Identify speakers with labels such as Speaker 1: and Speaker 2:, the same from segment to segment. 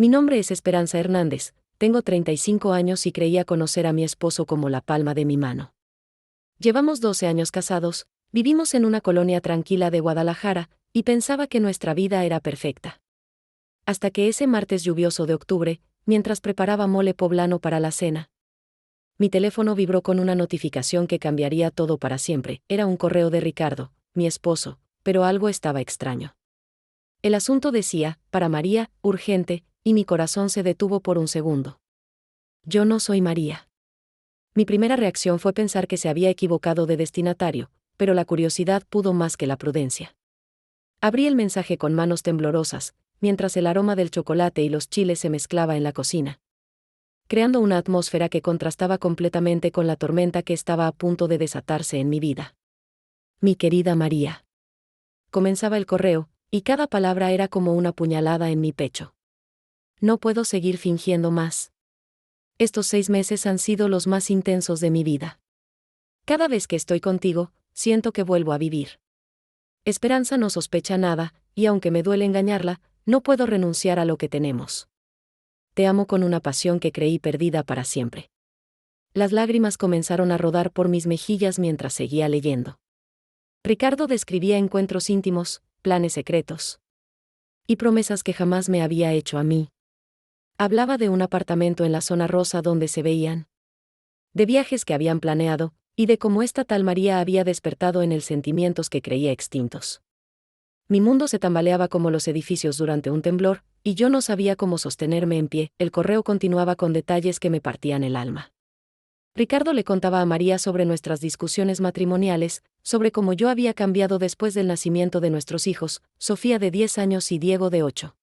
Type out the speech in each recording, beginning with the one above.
Speaker 1: Mi nombre es Esperanza Hernández, tengo 35 años y creía conocer a mi esposo como la palma de mi mano. Llevamos 12 años casados, vivimos en una colonia tranquila de Guadalajara, y pensaba que nuestra vida era perfecta. Hasta que ese martes lluvioso de octubre, mientras preparaba mole poblano para la cena, mi teléfono vibró con una notificación que cambiaría todo para siempre. Era un correo de Ricardo, mi esposo, pero algo estaba extraño. El asunto decía, para María, urgente, y mi corazón se detuvo por un segundo. Yo no soy María. Mi primera reacción fue pensar que se había equivocado de destinatario, pero la curiosidad pudo más que la prudencia. Abrí el mensaje con manos temblorosas, mientras el aroma del chocolate y los chiles se mezclaba en la cocina, creando una atmósfera que contrastaba completamente con la tormenta que estaba a punto de desatarse en mi vida. Mi querida María. Comenzaba el correo, y cada palabra era como una puñalada en mi pecho. No puedo seguir fingiendo más. Estos 6 meses han sido los más intensos de mi vida. Cada vez que estoy contigo, siento que vuelvo a vivir. Esperanza no sospecha nada, y aunque me duele engañarla, no puedo renunciar a lo que tenemos. Te amo con una pasión que creí perdida para siempre. Las lágrimas comenzaron a rodar por mis mejillas mientras seguía leyendo. Ricardo describía encuentros íntimos, planes secretos y promesas que jamás me había hecho a mí. Hablaba de un apartamento en la zona rosa donde se veían, de viajes que habían planeado, y de cómo esta tal María había despertado en él sentimientos que creía extintos. Mi mundo se tambaleaba como los edificios durante un temblor, y yo no sabía cómo sostenerme en pie. El correo continuaba con detalles que me partían el alma. Ricardo le contaba a María sobre nuestras discusiones matrimoniales, sobre cómo yo había cambiado después del nacimiento de nuestros hijos, Sofía de 10 años y Diego de 8.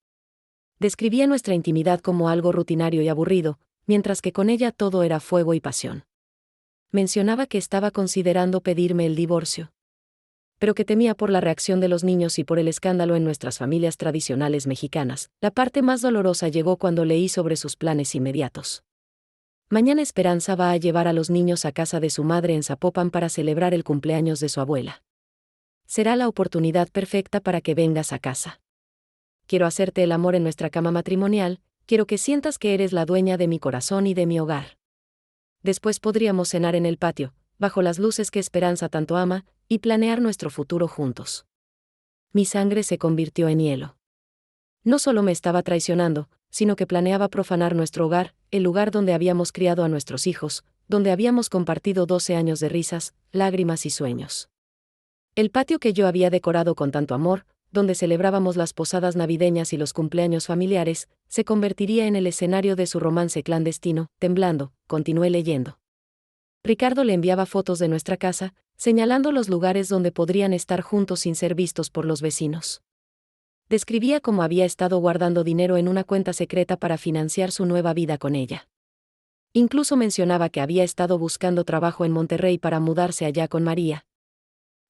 Speaker 1: Describía nuestra intimidad como algo rutinario y aburrido, mientras que con ella todo era fuego y pasión. Mencionaba que estaba considerando pedirme el divorcio, pero que temía por la reacción de los niños y por el escándalo en nuestras familias tradicionales mexicanas. La parte más dolorosa llegó cuando leí sobre sus planes inmediatos. Mañana Esperanza va a llevar a los niños a casa de su madre en Zapopan para celebrar el cumpleaños de su abuela. Será la oportunidad perfecta para que vengas a casa. Quiero hacerte el amor en nuestra cama matrimonial, quiero que sientas que eres la dueña de mi corazón y de mi hogar. Después podríamos cenar en el patio, bajo las luces que Esperanza tanto ama, y planear nuestro futuro juntos. Mi sangre se convirtió en hielo. No solo me estaba traicionando, sino que planeaba profanar nuestro hogar, el lugar donde habíamos criado a nuestros hijos, donde habíamos compartido 12 años de risas, lágrimas y sueños. El patio que yo había decorado con tanto amor, donde celebrábamos las posadas navideñas y los cumpleaños familiares, se convertiría en el escenario de su romance clandestino. Temblando, continué leyendo. Ricardo le enviaba fotos de nuestra casa, señalando los lugares donde podrían estar juntos sin ser vistos por los vecinos. Describía cómo había estado guardando dinero en una cuenta secreta para financiar su nueva vida con ella. Incluso mencionaba que había estado buscando trabajo en Monterrey para mudarse allá con María.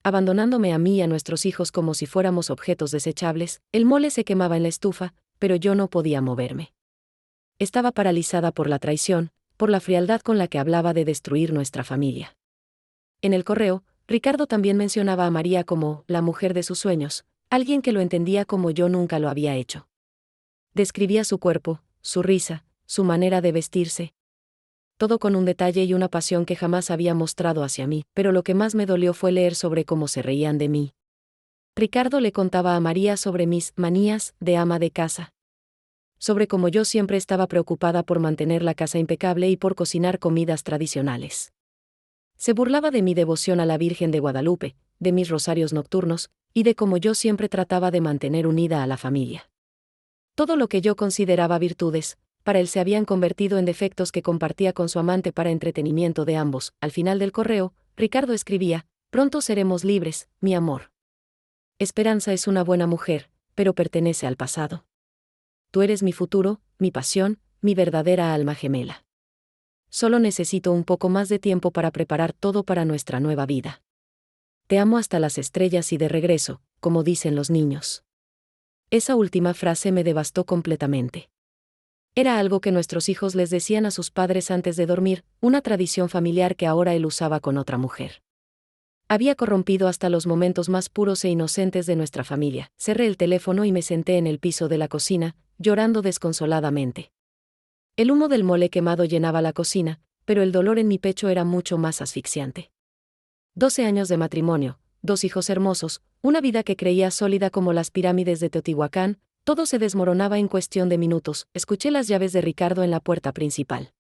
Speaker 1: Abandonándome a mí y a nuestros hijos como si fuéramos objetos desechables. El mole se quemaba en la estufa, pero yo no podía moverme. Estaba paralizada por la traición, por la frialdad con la que hablaba de destruir nuestra familia. En el correo, Ricardo también mencionaba a María como la mujer de sus sueños, alguien que lo entendía como yo nunca lo había hecho. Describía su cuerpo, su risa, su manera de vestirse. Todo con un detalle y una pasión que jamás había mostrado hacia mí, pero lo que más me dolió fue leer sobre cómo se reían de mí. Ricardo le contaba a María sobre mis manías de ama de casa, sobre cómo yo siempre estaba preocupada por mantener la casa impecable y por cocinar comidas tradicionales. Se burlaba de mi devoción a la Virgen de Guadalupe, de mis rosarios nocturnos, y de cómo yo siempre trataba de mantener unida a la familia. Todo lo que yo consideraba virtudes, para él se habían convertido en defectos que compartía con su amante para entretenimiento de ambos. Al final del correo, Ricardo escribía: pronto seremos libres, mi amor. Esperanza es una buena mujer, pero pertenece al pasado. Tú eres mi futuro, mi pasión, mi verdadera alma gemela. Solo necesito un poco más de tiempo para preparar todo para nuestra nueva vida. Te amo hasta las estrellas y de regreso, como dicen los niños. Esa última frase me devastó completamente. Era algo que nuestros hijos les decían a sus padres antes de dormir, una tradición familiar que ahora él usaba con otra mujer. Había corrompido hasta los momentos más puros e inocentes de nuestra familia. Cerré el teléfono y me senté en el piso de la cocina, llorando desconsoladamente. El humo del mole quemado llenaba la cocina, pero el dolor en mi pecho era mucho más asfixiante. 12 años de matrimonio, 2 hijos hermosos, una vida que creía sólida como las pirámides de Teotihuacán, todo se desmoronaba en cuestión de minutos. Escuché las llaves de Ricardo en la puerta principal.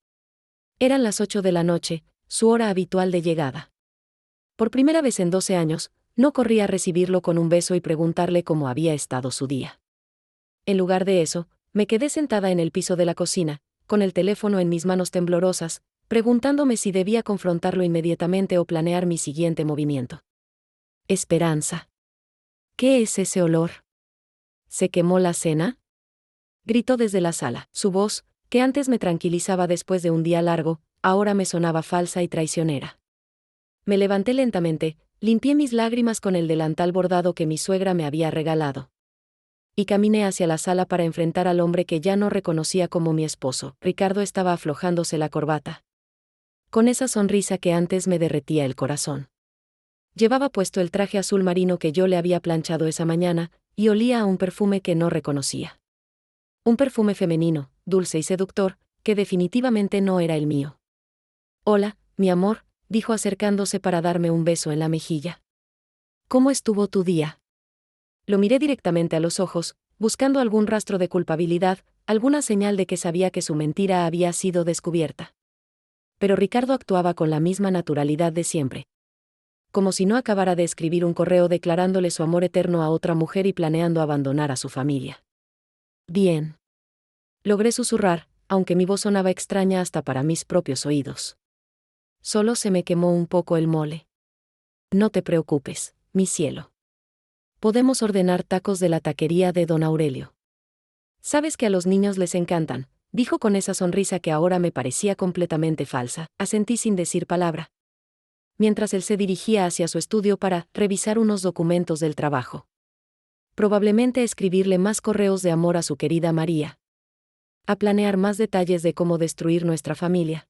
Speaker 1: Eran las 8 de la noche, su hora habitual de llegada. Por primera vez en 12 años, no corrí a recibirlo con un beso y preguntarle cómo había estado su día. En lugar de eso, me quedé sentada en el piso de la cocina, con el teléfono en mis manos temblorosas, preguntándome si debía confrontarlo inmediatamente o planear mi siguiente movimiento. Esperanza. ¿Qué es ese olor? ¿Se quemó la cena? Gritó desde la sala. Su voz, que antes me tranquilizaba después de un día largo, ahora me sonaba falsa y traicionera. Me levanté lentamente, limpié mis lágrimas con el delantal bordado que mi suegra me había regalado. Y caminé hacia la sala para enfrentar al hombre que ya no reconocía como mi esposo. Ricardo estaba aflojándose la corbata. Con esa sonrisa que antes me derretía el corazón. Llevaba puesto el traje azul marino que yo le había planchado esa mañana, y olía a un perfume que no reconocía. Un perfume femenino, dulce y seductor, que definitivamente no era el mío. «Hola, mi amor», dijo acercándose para darme un beso en la mejilla. «¿Cómo estuvo tu día?» Lo miré directamente a los ojos, buscando algún rastro de culpabilidad, alguna señal de que sabía que su mentira había sido descubierta. Pero Ricardo actuaba con la misma naturalidad de siempre. Como si no acabara de escribir un correo declarándole su amor eterno a otra mujer y planeando abandonar a su familia. «Bien». Logré susurrar, aunque mi voz sonaba extraña hasta para mis propios oídos. «Solo se me quemó un poco el mole». «No te preocupes, mi cielo. Podemos ordenar tacos de la taquería de don Aurelio. Sabes que a los niños les encantan», dijo con esa sonrisa que ahora me parecía completamente falsa. Asentí sin decir palabra. Mientras él se dirigía hacia su estudio para revisar unos documentos del trabajo. Probablemente escribirle más correos de amor a su querida María. A planear más detalles de cómo destruir nuestra familia.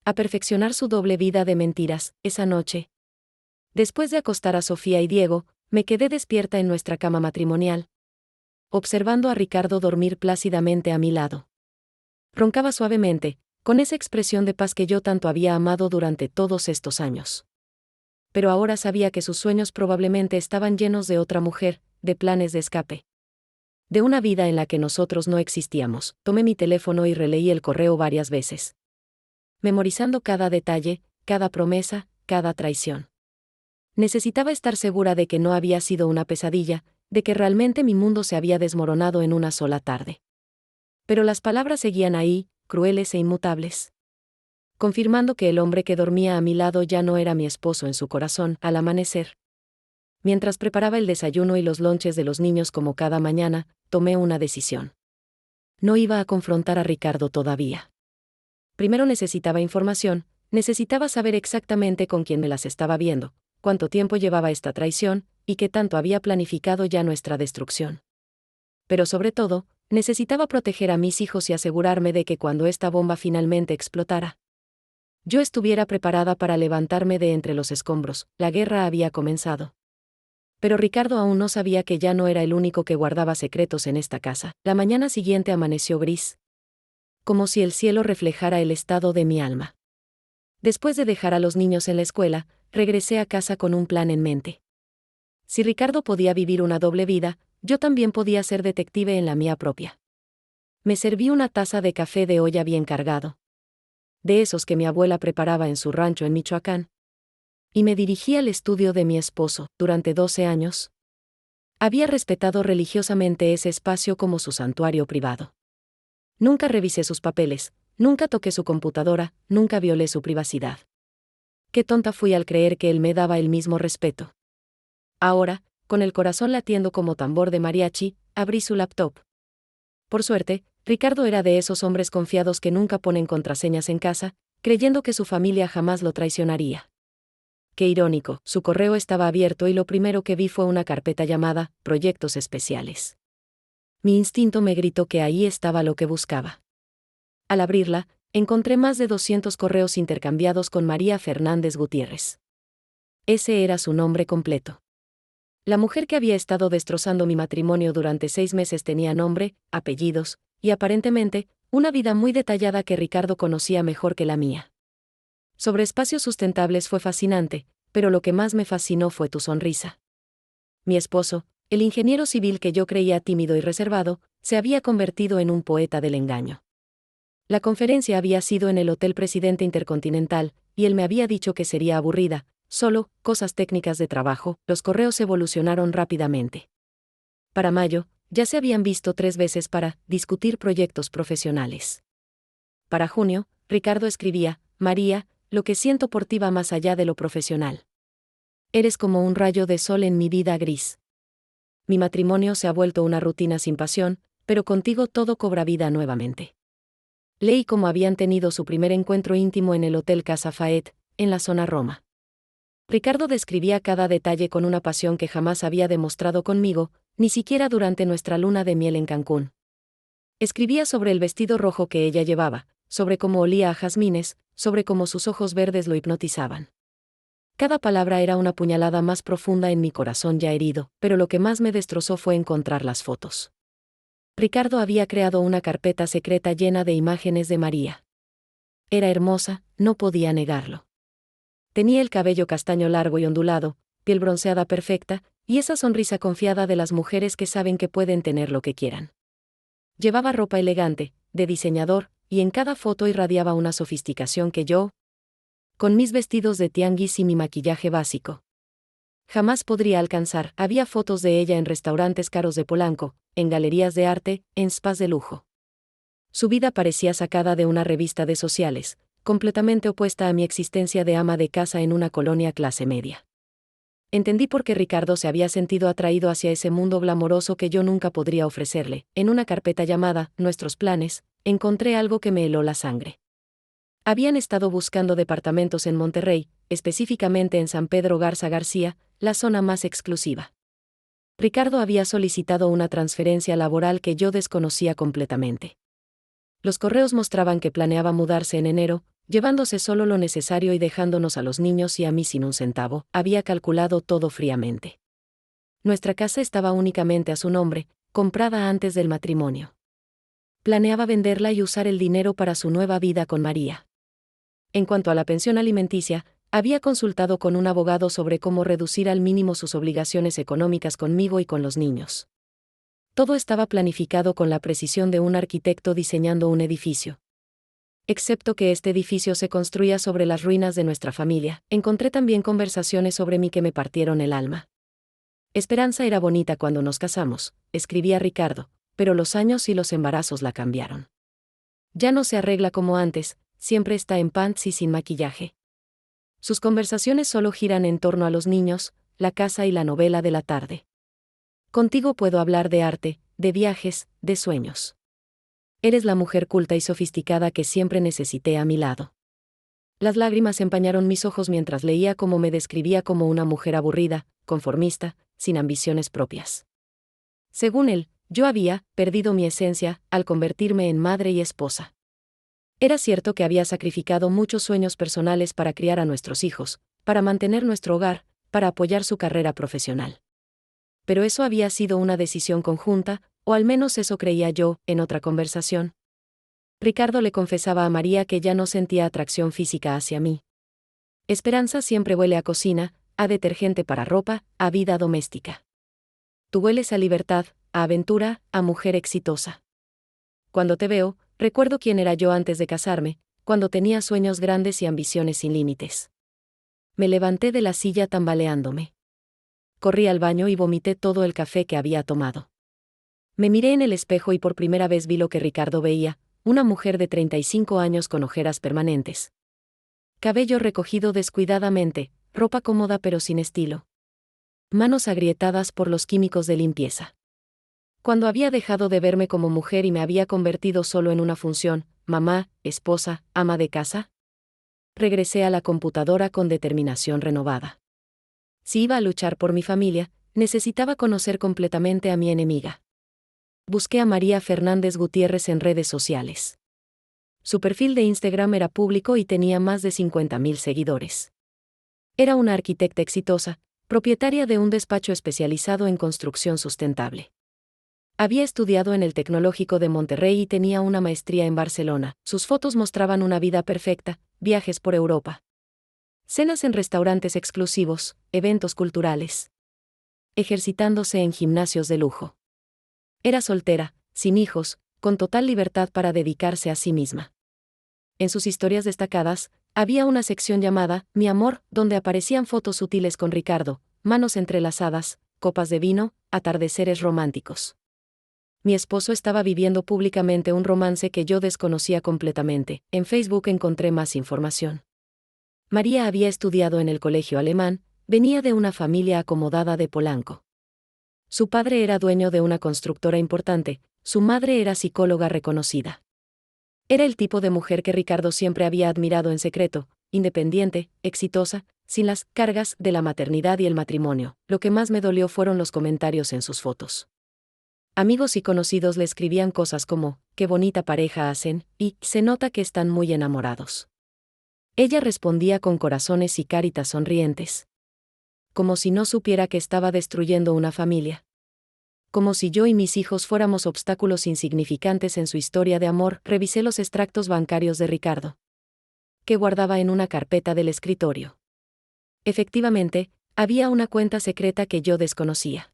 Speaker 1: A perfeccionar su doble vida de mentiras. Esa noche, después de acostar a Sofía y Diego, me quedé despierta en nuestra cama matrimonial, observando a Ricardo dormir plácidamente a mi lado. Roncaba suavemente, con esa expresión de paz que yo tanto había amado durante todos estos años. Pero ahora sabía que sus sueños probablemente estaban llenos de otra mujer, de planes de escape. De una vida en la que nosotros no existíamos. Tomé mi teléfono y releí el correo varias veces. Memorizando cada detalle, cada promesa, cada traición. Necesitaba estar segura de que no había sido una pesadilla, de que realmente mi mundo se había desmoronado en una sola tarde. Pero las palabras seguían ahí, crueles e inmutables. Confirmando que el hombre que dormía a mi lado ya no era mi esposo en su corazón. Al amanecer, mientras preparaba el desayuno y los lonches de los niños como cada mañana, tomé una decisión. No iba a confrontar a Ricardo todavía. Primero necesitaba información, necesitaba saber exactamente con quién me las estaba viendo, cuánto tiempo llevaba esta traición, y qué tanto había planificado ya nuestra destrucción. Pero sobre todo, necesitaba proteger a mis hijos y asegurarme de que cuando esta bomba finalmente explotara, yo estuviera preparada para levantarme de entre los escombros. La guerra había comenzado. Pero Ricardo aún no sabía que ya no era el único que guardaba secretos en esta casa. La mañana siguiente amaneció gris, como si el cielo reflejara el estado de mi alma. Después de dejar a los niños en la escuela, regresé a casa con un plan en mente. Si Ricardo podía vivir una doble vida, yo también podía ser detective en la mía propia. Me serví una taza de café de olla bien cargado, de esos que mi abuela preparaba en su rancho en Michoacán, y me dirigí al estudio de mi esposo. Durante 12 años, había respetado religiosamente ese espacio como su santuario privado. Nunca revisé sus papeles, nunca toqué su computadora, nunca violé su privacidad. Qué tonta fui al creer que él me daba el mismo respeto. Ahora, con el corazón latiendo como tambor de mariachi, abrí su laptop. Por suerte, Ricardo era de esos hombres confiados que nunca ponen contraseñas en casa, creyendo que su familia jamás lo traicionaría. Qué irónico, su correo estaba abierto y lo primero que vi fue una carpeta llamada Proyectos Especiales. Mi instinto me gritó que ahí estaba lo que buscaba. Al abrirla, encontré más de 200 correos intercambiados con María Fernández Gutiérrez. Ese era su nombre completo. La mujer que había estado destrozando mi matrimonio durante 6 meses tenía nombre, apellidos, y aparentemente, una vida muy detallada que Ricardo conocía mejor que la mía. Sobre espacios sustentables fue fascinante, pero lo que más me fascinó fue tu sonrisa. Mi esposo, el ingeniero civil que yo creía tímido y reservado, se había convertido en un poeta del engaño. La conferencia había sido en el Hotel Presidente Intercontinental, y él me había dicho que sería aburrida, solo cosas técnicas de trabajo. Los correos evolucionaron rápidamente. Para mayo, ya se habían visto 3 veces para discutir proyectos profesionales. Para junio, Ricardo escribía: María, lo que siento por ti va más allá de lo profesional. Eres como un rayo de sol en mi vida gris. Mi matrimonio se ha vuelto una rutina sin pasión, pero contigo todo cobra vida nuevamente. Leí cómo habían tenido su primer encuentro íntimo en el Hotel Casa Faet, en la zona Roma. Ricardo describía cada detalle con una pasión que jamás había demostrado conmigo, ni siquiera durante nuestra luna de miel en Cancún. Escribía sobre el vestido rojo que ella llevaba, sobre cómo olía a jazmines, sobre cómo sus ojos verdes lo hipnotizaban. Cada palabra era una puñalada más profunda en mi corazón ya herido, pero lo que más me destrozó fue encontrar las fotos. Ricardo había creado una carpeta secreta llena de imágenes de María. Era hermosa, no podía negarlo. Tenía el cabello castaño largo y ondulado, piel bronceada perfecta, y esa sonrisa confiada de las mujeres que saben que pueden tener lo que quieran. Llevaba ropa elegante, de diseñador, y en cada foto irradiaba una sofisticación que yo, con mis vestidos de tianguis y mi maquillaje básico, jamás podría alcanzar. Había fotos de ella en restaurantes caros de Polanco, en galerías de arte, en spas de lujo. Su vida parecía sacada de una revista de sociales, completamente opuesta a mi existencia de ama de casa en una colonia clase media. Entendí por qué Ricardo se había sentido atraído hacia ese mundo glamoroso que yo nunca podría ofrecerle. En una carpeta llamada Nuestros planes, encontré algo que me heló la sangre. Habían estado buscando departamentos en Monterrey, específicamente en San Pedro Garza García, la zona más exclusiva. Ricardo había solicitado una transferencia laboral que yo desconocía completamente. Los correos mostraban que planeaba mudarse en enero, llevándose solo lo necesario y dejándonos a los niños y a mí sin un centavo. Había calculado todo fríamente. Nuestra casa estaba únicamente a su nombre, comprada antes del matrimonio. Planeaba venderla y usar el dinero para su nueva vida con María. En cuanto a la pensión alimenticia, había consultado con un abogado sobre cómo reducir al mínimo sus obligaciones económicas conmigo y con los niños. Todo estaba planificado con la precisión de un arquitecto diseñando un edificio. Excepto que este edificio se construía sobre las ruinas de nuestra familia, encontré también conversaciones sobre mí que me partieron el alma. Esperanza era bonita cuando nos casamos, escribía Ricardo, pero los años y los embarazos la cambiaron. Ya no se arregla como antes, siempre está en pants y sin maquillaje. Sus conversaciones solo giran en torno a los niños, la casa y la novela de la tarde. Contigo puedo hablar de arte, de viajes, de sueños. Eres la mujer culta y sofisticada que siempre necesité a mi lado. Las lágrimas empañaron mis ojos mientras leía cómo me describía como una mujer aburrida, conformista, sin ambiciones propias. Según él, yo había perdido mi esencia al convertirme en madre y esposa. Era cierto que había sacrificado muchos sueños personales para criar a nuestros hijos, para mantener nuestro hogar, para apoyar su carrera profesional. Pero eso había sido una decisión conjunta, o al menos eso creía yo. En otra conversación, Ricardo le confesaba a María que ya no sentía atracción física hacia mí. Esperanza siempre huele a cocina, a detergente para ropa, a vida doméstica. Tú hueles a libertad, a aventura, a mujer exitosa. Cuando te veo, recuerdo quién era yo antes de casarme, cuando tenía sueños grandes y ambiciones sin límites. Me levanté de la silla tambaleándome. Corrí al baño y vomité todo el café que había tomado. Me miré en el espejo y por primera vez vi lo que Ricardo veía, una mujer de 35 años con ojeras permanentes. Cabello recogido descuidadamente, ropa cómoda pero sin estilo. Manos agrietadas por los químicos de limpieza. Cuando había dejado de verme como mujer y me había convertido solo en una función, mamá, esposa, ama de casa, regresé a la computadora con determinación renovada. Si iba a luchar por mi familia, necesitaba conocer completamente a mi enemiga. Busqué a María Fernández Gutiérrez en redes sociales. Su perfil de Instagram era público y tenía más de 50,000 seguidores. Era una arquitecta exitosa, propietaria de un despacho especializado en construcción sustentable. Había estudiado en el Tecnológico de Monterrey y tenía una maestría en Barcelona. Sus fotos mostraban una vida perfecta, viajes por Europa, cenas en restaurantes exclusivos, eventos culturales, ejercitándose en gimnasios de lujo. Era soltera, sin hijos, con total libertad para dedicarse a sí misma. En sus historias destacadas, había una sección llamada Mi amor, donde aparecían fotos sutiles con Ricardo, manos entrelazadas, copas de vino, atardeceres románticos. Mi esposo estaba viviendo públicamente un romance que yo desconocía completamente. En Facebook encontré más información. María había estudiado en el colegio alemán, venía de una familia acomodada de Polanco. Su padre era dueño de una constructora importante, su madre era psicóloga reconocida. Era el tipo de mujer que Ricardo siempre había admirado en secreto, independiente, exitosa, sin las cargas de la maternidad y el matrimonio. Lo que más me dolió fueron los comentarios en sus fotos. Amigos y conocidos le escribían cosas como, qué bonita pareja hacen, y se nota que están muy enamorados. Ella respondía con corazones y caritas sonrientes. Como si no supiera que estaba destruyendo una familia. Como si yo y mis hijos fuéramos obstáculos insignificantes en su historia de amor. Revisé los extractos bancarios de Ricardo, que guardaba en una carpeta del escritorio. Efectivamente, había una cuenta secreta que yo desconocía.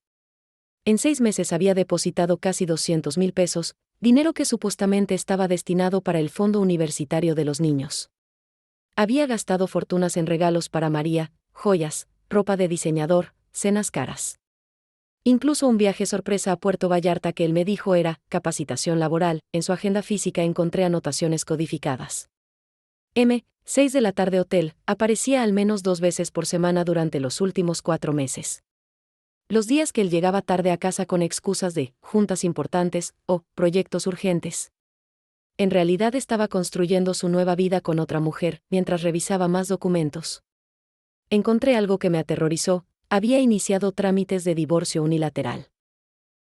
Speaker 1: En 6 meses había depositado casi 200,000 pesos, dinero que supuestamente estaba destinado para el Fondo Universitario de los Niños. Había gastado fortunas en regalos para María, joyas, ropa de diseñador, cenas caras. Incluso un viaje sorpresa a Puerto Vallarta que él me dijo era capacitación laboral. En su agenda física encontré anotaciones codificadas. 6 de la tarde hotel, aparecía al menos 2 veces por semana durante los últimos 4 meses. Los días que él llegaba tarde a casa con excusas de juntas importantes o proyectos urgentes. En realidad estaba construyendo su nueva vida con otra mujer, mientras revisaba más documentos. Encontré algo que me aterrorizó: había iniciado trámites de divorcio unilateral.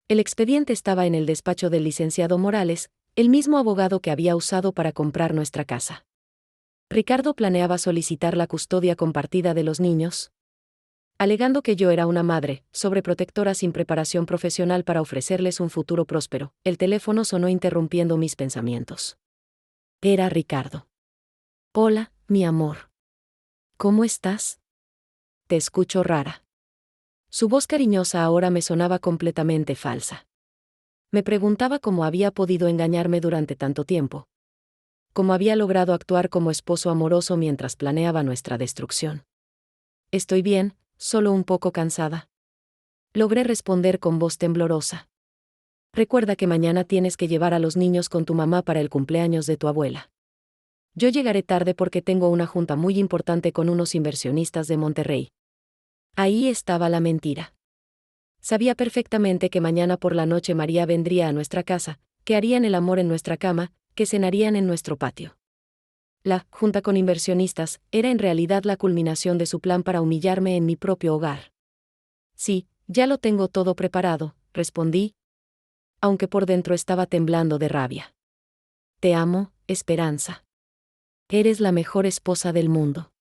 Speaker 1: El expediente estaba en el despacho del licenciado Morales, el mismo abogado que había usado para comprar nuestra casa. Ricardo planeaba solicitar la custodia compartida de los niños, alegando que yo era una madre sobreprotectora sin preparación profesional para ofrecerles un futuro próspero. El teléfono sonó interrumpiendo mis pensamientos. Era Ricardo. Hola, mi amor. ¿Cómo estás? Te escucho rara. Su voz cariñosa ahora me sonaba completamente falsa. Me preguntaba cómo había podido engañarme durante tanto tiempo. Cómo había logrado actuar como esposo amoroso mientras planeaba nuestra destrucción. Estoy bien, solo un poco cansada. Logré responder con voz temblorosa. Recuerda que mañana tienes que llevar a los niños con tu mamá para el cumpleaños de tu abuela. Yo llegaré tarde porque tengo una junta muy importante con unos inversionistas de Monterrey. Ahí estaba la mentira. Sabía perfectamente que mañana por la noche María vendría a nuestra casa, que harían el amor en nuestra cama, que cenarían en nuestro patio. La junta con inversionistas era en realidad la culminación de su plan para humillarme en mi propio hogar. Sí, ya lo tengo todo preparado, respondí, aunque por dentro estaba temblando de rabia. Te amo, Esperanza. Eres la mejor esposa del mundo.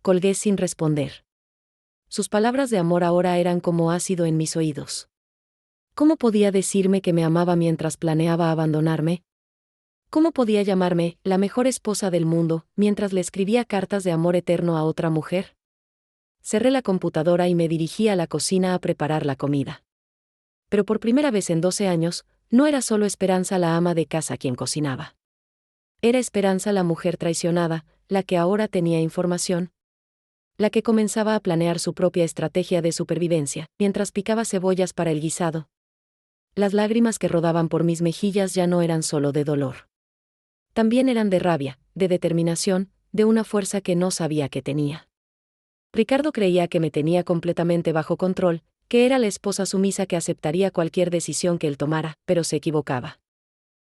Speaker 1: Colgué sin responder. Sus palabras de amor ahora eran como ácido en mis oídos. ¿Cómo podía decirme que me amaba mientras planeaba abandonarme? ¿Cómo podía llamarme la mejor esposa del mundo mientras le escribía cartas de amor eterno a otra mujer? Cerré la computadora y me dirigí a la cocina a preparar la comida. Pero por primera vez en 12 años, no era solo Esperanza la ama de casa quien cocinaba. Era Esperanza la mujer traicionada, la que ahora tenía información, la que comenzaba a planear su propia estrategia de supervivencia, mientras picaba cebollas para el guisado. Las lágrimas que rodaban por mis mejillas ya no eran solo de dolor. También eran de rabia, de determinación, de una fuerza que no sabía que tenía. Ricardo creía que me tenía completamente bajo control, que era la esposa sumisa que aceptaría cualquier decisión que él tomara, pero se equivocaba.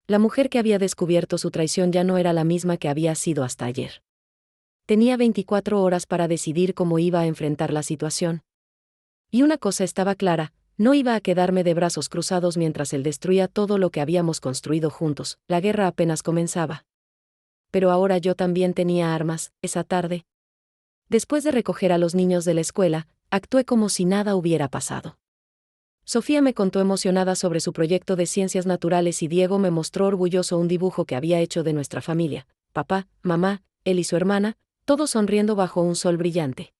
Speaker 1: La mujer que había descubierto su traición ya no era la misma que había sido hasta ayer. Tenía 24 horas para decidir cómo iba a enfrentar la situación. Y una cosa estaba clara: no iba a quedarme de brazos cruzados mientras él destruía todo lo que habíamos construido juntos. La guerra apenas comenzaba. Pero ahora yo también tenía armas. Esa tarde, después de recoger a los niños de la escuela, actué como si nada hubiera pasado. Sofía me contó emocionada sobre su proyecto de ciencias naturales y Diego me mostró orgulloso un dibujo que había hecho de nuestra familia, papá, mamá, él y su hermana, todos sonriendo bajo un sol brillante.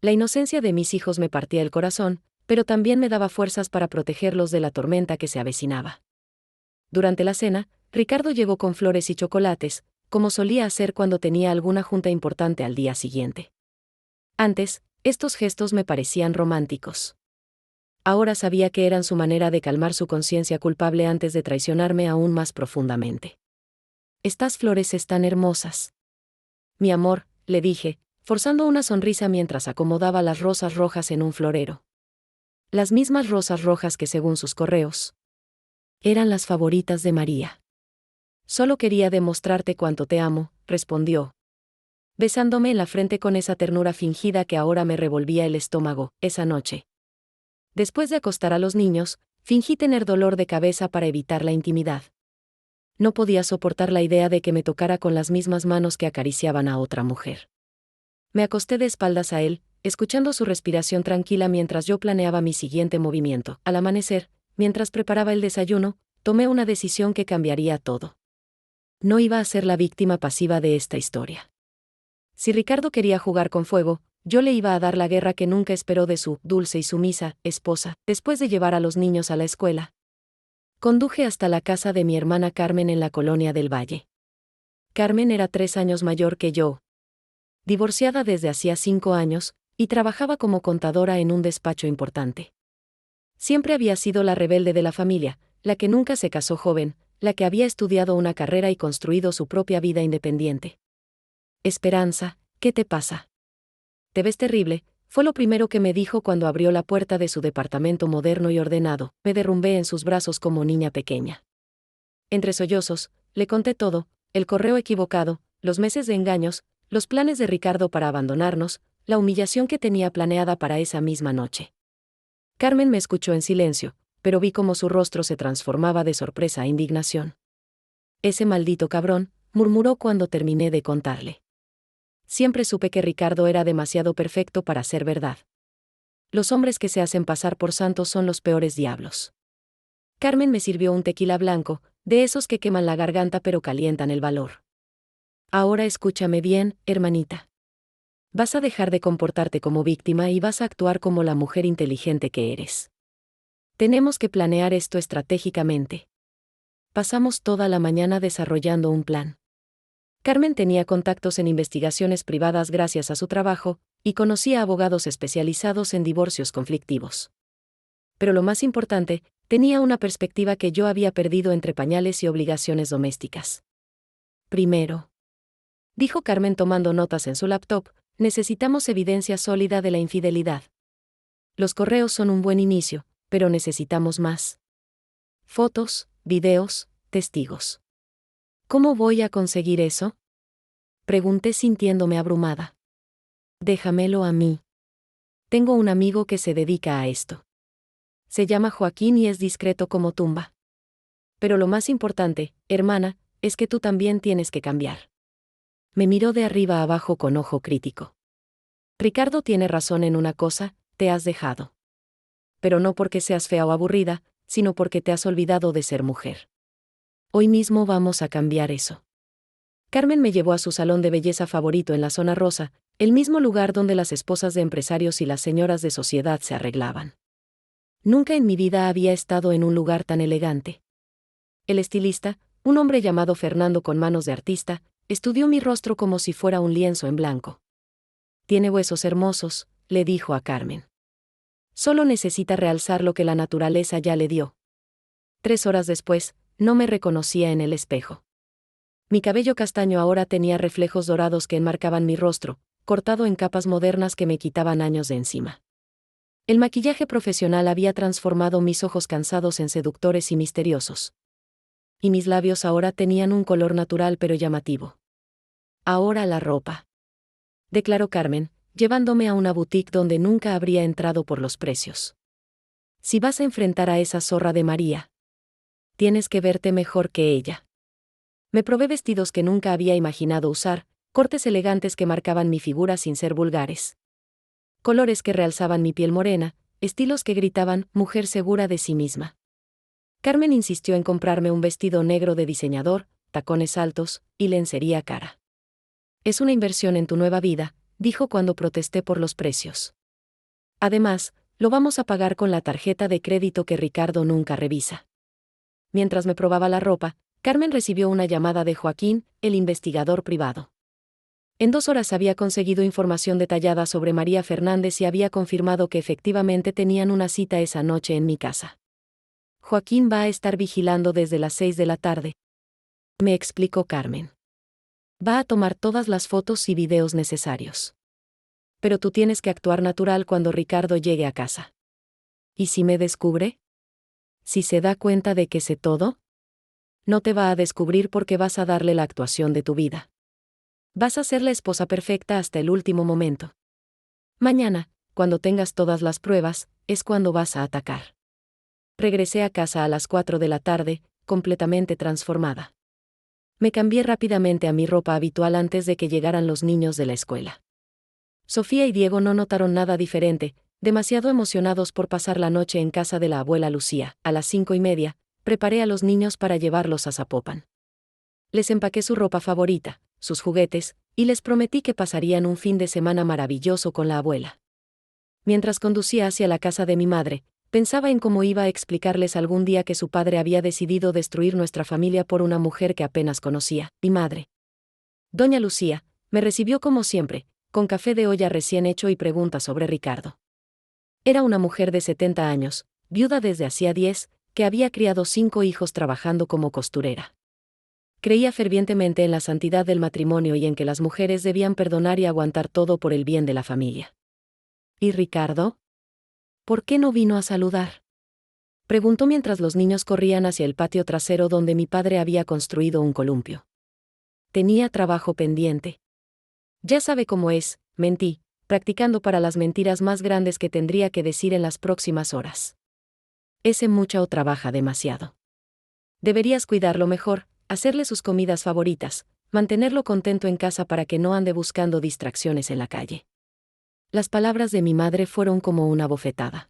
Speaker 1: La inocencia de mis hijos me partía el corazón, pero también me daba fuerzas para protegerlos de la tormenta que se avecinaba. Durante la cena, Ricardo llegó con flores y chocolates, como solía hacer cuando tenía alguna junta importante al día siguiente. Antes, estos gestos me parecían románticos. Ahora sabía que eran su manera de calmar su conciencia culpable antes de traicionarme aún más profundamente. Estas flores están hermosas. Mi amor, le dije, forzando una sonrisa mientras acomodaba las rosas rojas en un florero. Las mismas rosas rojas que según sus correos eran las favoritas de María. Solo quería demostrarte cuánto te amo, respondió, besándome en la frente con esa ternura fingida que ahora me revolvía el estómago. Esa noche, después de acostar a los niños, fingí tener dolor de cabeza para evitar la intimidad. No podía soportar la idea de que me tocara con las mismas manos que acariciaban a otra mujer. Me acosté de espaldas a él, escuchando su respiración tranquila mientras yo planeaba mi siguiente movimiento. Al amanecer, mientras preparaba el desayuno, tomé una decisión que cambiaría todo. No iba a ser la víctima pasiva de esta historia. Si Ricardo quería jugar con fuego, yo le iba a dar la guerra que nunca esperó de su dulce y sumisa esposa. Después de llevar a los niños a la escuela, conduje hasta la casa de mi hermana Carmen en la colonia del Valle. Carmen era 3 años mayor que yo, divorciada desde hacía 5 años, y trabajaba como contadora en un despacho importante. Siempre había sido la rebelde de la familia, la que nunca se casó joven, la que había estudiado una carrera y construido su propia vida independiente. Esperanza, ¿qué te pasa? Te ves terrible, fue lo primero que me dijo cuando abrió la puerta de su departamento moderno y ordenado. Me derrumbé en sus brazos como niña pequeña. Entre sollozos, le conté todo, el correo equivocado, los meses de engaños, los planes de Ricardo para abandonarnos, la humillación que tenía planeada para esa misma noche. Carmen me escuchó en silencio, pero vi cómo su rostro se transformaba de sorpresa a indignación. Ese maldito cabrón, murmuró cuando terminé de contarle. Siempre supe que Ricardo era demasiado perfecto para ser verdad. Los hombres que se hacen pasar por santos son los peores diablos. Carmen me sirvió un tequila blanco, de esos que queman la garganta pero calientan el valor. Ahora escúchame bien, hermanita. Vas a dejar de comportarte como víctima y vas a actuar como la mujer inteligente que eres. Tenemos que planear esto estratégicamente. Pasamos toda la mañana desarrollando un plan. Carmen tenía contactos en investigaciones privadas gracias a su trabajo, y conocía abogados especializados en divorcios conflictivos. Pero lo más importante, tenía una perspectiva que yo había perdido entre pañales y obligaciones domésticas. Primero, dijo Carmen tomando notas en su laptop, necesitamos evidencia sólida de la infidelidad. Los correos son un buen inicio, pero necesitamos más. Fotos, videos, testigos. ¿Cómo voy a conseguir eso? Pregunté sintiéndome abrumada. Déjamelo a mí. Tengo un amigo que se dedica a esto. Se llama Joaquín y es discreto como tumba. Pero lo más importante, hermana, es que tú también tienes que cambiar. Me miró de arriba a abajo con ojo crítico. Ricardo tiene razón en una cosa, te has dejado. Pero no porque seas fea o aburrida, sino porque te has olvidado de ser mujer. Hoy mismo vamos a cambiar eso. Carmen me llevó a su salón de belleza favorito en la zona rosa, el mismo lugar donde las esposas de empresarios y las señoras de sociedad se arreglaban. Nunca en mi vida había estado en un lugar tan elegante. El estilista, un hombre llamado Fernando con manos de artista, estudió mi rostro como si fuera un lienzo en blanco. Tiene huesos hermosos, le dijo a Carmen. Solo necesita realzar lo que la naturaleza ya le dio. 3 horas después, no me reconocía en el espejo. Mi cabello castaño ahora tenía reflejos dorados que enmarcaban mi rostro, cortado en capas modernas que me quitaban años de encima. El maquillaje profesional había transformado mis ojos cansados en seductores y misteriosos. Y mis labios ahora tenían un color natural pero llamativo. Ahora la ropa, declaró Carmen, llevándome a una boutique donde nunca habría entrado por los precios. Si vas a enfrentar a esa zorra de María, tienes que verte mejor que ella. Me probé vestidos que nunca había imaginado usar, cortes elegantes que marcaban mi figura sin ser vulgares. colores que realzaban mi piel morena, estilos que gritaban, mujer segura de sí misma. Carmen insistió en comprarme un vestido negro de diseñador, tacones altos y lencería cara. Es una inversión en tu nueva vida, dijo cuando protesté por los precios. Además, lo vamos a pagar con la tarjeta de crédito que Ricardo nunca revisa. Mientras me probaba la ropa, Carmen recibió una llamada de Joaquín, el investigador privado. En 2 horas había conseguido información detallada sobre María Fernández y había confirmado que efectivamente tenían una cita esa noche en mi casa. Joaquín va a estar vigilando desde las 6 de la tarde, me explicó Carmen. Va a tomar todas las fotos y videos necesarios. Pero tú tienes que actuar natural cuando Ricardo llegue a casa. ¿Y si me descubre? Si se da cuenta de que sé todo, no te va a descubrir porque vas a darle la actuación de tu vida. Vas a ser la esposa perfecta hasta el último momento. Mañana, cuando tengas todas las pruebas, es cuando vas a atacar. Regresé a casa a las 4 de la tarde, completamente transformada. Me cambié rápidamente a mi ropa habitual antes de que llegaran los niños de la escuela. Sofía y Diego no notaron nada diferente, demasiado emocionados por pasar la noche en casa de la abuela Lucía. A las 5:30, preparé a los niños para llevarlos a Zapopan. Les empaqué su ropa favorita, sus juguetes, y les prometí que pasarían un fin de semana maravilloso con la abuela. Mientras conducía hacia la casa de mi madre, pensaba en cómo iba a explicarles algún día que su padre había decidido destruir nuestra familia por una mujer que apenas conocía, mi madre. Doña Lucía me recibió como siempre, con café de olla recién hecho y preguntas sobre Ricardo. Era una mujer de 70 años, viuda desde hacía 10, que había criado 5 hijos trabajando como costurera. Creía fervientemente en la santidad del matrimonio y en que las mujeres debían perdonar y aguantar todo por el bien de la familia. ¿Y Ricardo? ¿Por qué no vino a saludar? Preguntó mientras los niños corrían hacia el patio trasero donde mi padre había construido un columpio. Tenía trabajo pendiente. Ya sabe cómo es, mentí, practicando para las mentiras más grandes que tendría que decir en las próximas horas. Ese muchacho trabaja demasiado. Deberías cuidarlo mejor, hacerle sus comidas favoritas, mantenerlo contento en casa para que no ande buscando distracciones en la calle. Las palabras de mi madre fueron como una bofetada.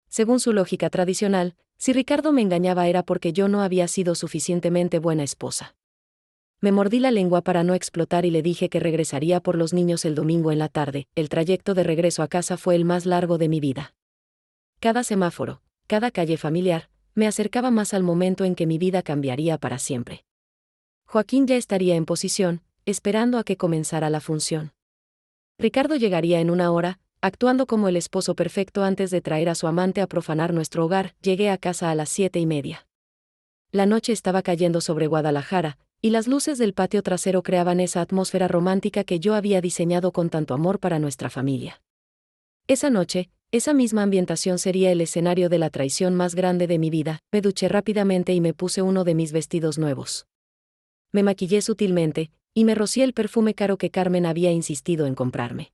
Speaker 1: Según su lógica tradicional, si Ricardo me engañaba era porque yo no había sido suficientemente buena esposa. Me mordí la lengua para no explotar y le dije que regresaría por los niños el domingo en la tarde. El trayecto de regreso a casa fue el más largo de mi vida. Cada semáforo, cada calle familiar, me acercaba más al momento en que mi vida cambiaría para siempre. Joaquín ya estaría en posición, esperando a que comenzara la función. Ricardo llegaría en 1 hora, actuando como el esposo perfecto antes de traer a su amante a profanar nuestro hogar. Llegué a casa a las 7:30. La noche estaba cayendo sobre Guadalajara, y las luces del patio trasero creaban esa atmósfera romántica que yo había diseñado con tanto amor para nuestra familia. Esa noche, esa misma ambientación sería el escenario de la traición más grande de mi vida. Me duché rápidamente y me puse uno de mis vestidos nuevos. Me maquillé sutilmente, y me rocié el perfume caro que Carmen había insistido en comprarme.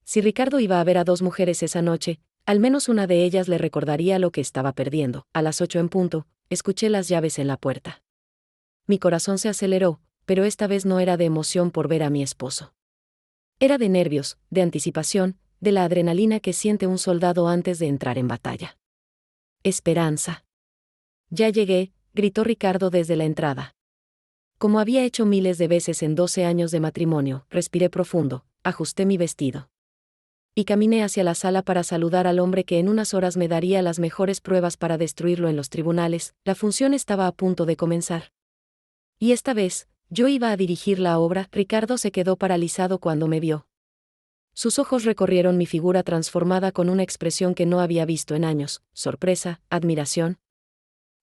Speaker 1: Si Ricardo iba a ver a 2 mujeres esa noche, al menos una de ellas le recordaría lo que estaba perdiendo. A las 8 en punto, escuché las llaves en la puerta. Mi corazón se aceleró, pero esta vez no era de emoción por ver a mi esposo. Era de nervios, de anticipación, de la adrenalina que siente un soldado antes de entrar en batalla. Esperanza. Ya llegué, gritó Ricardo desde la entrada. Como había hecho miles de veces en 12 años de matrimonio, respiré profundo, ajusté mi vestido. Y caminé hacia la sala para saludar al hombre que en unas horas me daría las mejores pruebas para destruirlo en los tribunales. La función estaba a punto de comenzar. Y esta vez, yo iba a dirigir la obra. Ricardo se quedó paralizado cuando me vio. Sus ojos recorrieron mi figura transformada con una expresión que no había visto en años, sorpresa, admiración.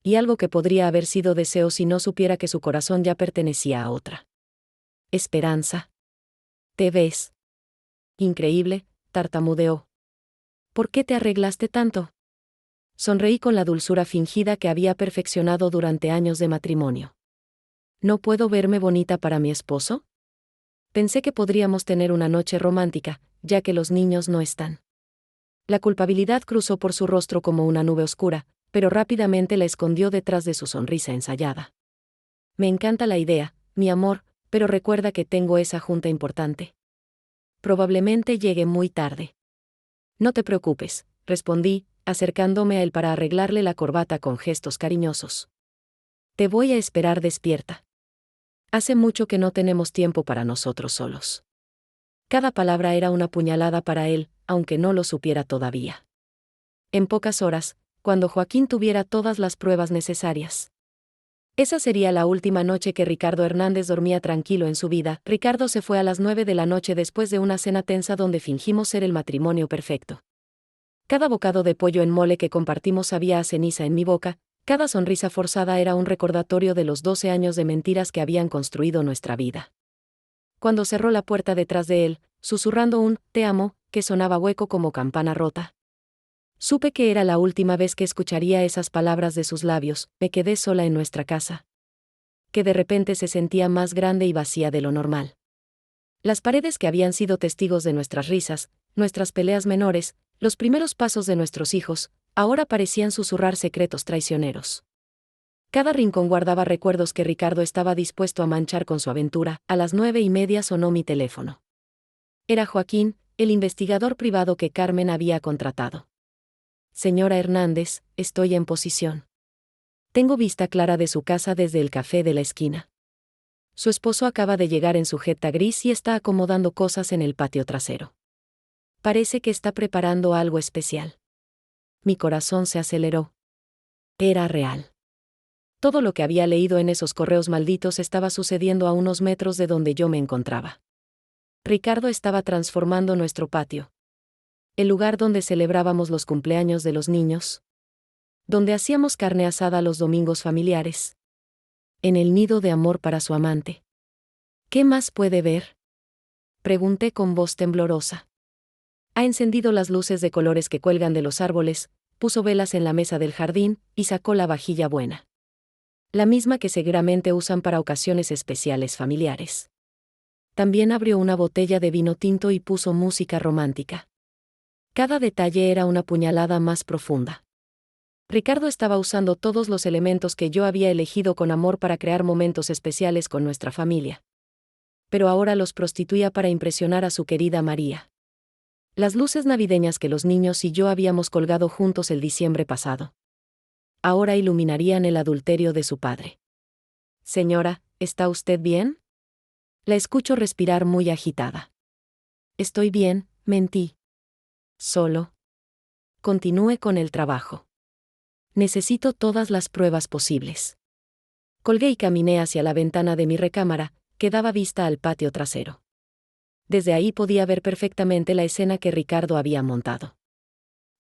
Speaker 1: Y algo que podría haber sido deseo si no supiera que su corazón ya pertenecía a otra. Esperanza. ¿Te ves? Increíble, tartamudeó. ¿Por qué te arreglaste tanto? Sonreí con la dulzura fingida que había perfeccionado durante años de matrimonio. ¿No puedo verme bonita para mi esposo? Pensé que podríamos tener una noche romántica, ya que los niños no están. La culpabilidad cruzó por su rostro como una nube oscura, pero rápidamente la escondió detrás de su sonrisa ensayada. Me encanta la idea, mi amor, pero recuerda que tengo esa junta importante. Probablemente llegue muy tarde. No te preocupes, respondí, acercándome a él para arreglarle la corbata con gestos cariñosos. Te voy a esperar despierta. Hace mucho que no tenemos tiempo para nosotros solos. Cada palabra era una puñalada para él, aunque no lo supiera todavía. En pocas horas, cuando Joaquín tuviera todas las pruebas necesarias. Esa sería la última noche que Ricardo Hernández dormía tranquilo en su vida. Ricardo se fue a las 9 de la noche después de una cena tensa donde fingimos ser el matrimonio perfecto. Cada bocado de pollo en mole que compartimos sabía a ceniza en mi boca, cada sonrisa forzada era un recordatorio de los 12 años de mentiras que habían construido nuestra vida. Cuando cerró la puerta detrás de él, susurrando un «te amo», que sonaba hueco como campana rota. Supe que era la última vez que escucharía esas palabras de sus labios. Me quedé sola en nuestra casa, que de repente se sentía más grande y vacía de lo normal. Las paredes que habían sido testigos de nuestras risas, nuestras peleas menores, los primeros pasos de nuestros hijos, ahora parecían susurrar secretos traicioneros. Cada rincón guardaba recuerdos que Ricardo estaba dispuesto a manchar con su aventura. A las 9:30 sonó mi teléfono. Era Joaquín, el investigador privado que Carmen había contratado. Señora Hernández, estoy en posición. Tengo vista clara de su casa desde el café de la esquina. Su esposo acaba de llegar en su Jetta gris y está acomodando cosas en el patio trasero. Parece que está preparando algo especial. Mi corazón se aceleró. Era real. Todo lo que había leído en esos correos malditos estaba sucediendo a unos metros de donde yo me encontraba. Ricardo estaba transformando nuestro patio. El lugar donde celebrábamos los cumpleaños de los niños. Donde hacíamos carne asada los domingos familiares. En el nido de amor para su amante. ¿Qué más puede ver?, pregunté con voz temblorosa. Ha encendido las luces de colores que cuelgan de los árboles, puso velas en la mesa del jardín y sacó la vajilla buena. La misma que seguramente usan para ocasiones especiales familiares. También abrió una botella de vino tinto y puso música romántica. Cada detalle era una puñalada más profunda. Ricardo estaba usando todos los elementos que yo había elegido con amor para crear momentos especiales con nuestra familia. Pero ahora los prostituía para impresionar a su querida María. Las luces navideñas que los niños y yo habíamos colgado juntos el diciembre pasado. Ahora iluminarían el adulterio de su padre. Señora, ¿está usted bien? La escucho respirar muy agitada. Estoy bien, mentí. Solo. Continúe con el trabajo. Necesito todas las pruebas posibles. Colgué y caminé hacia la ventana de mi recámara, que daba vista al patio trasero. Desde ahí podía ver perfectamente la escena que Ricardo había montado.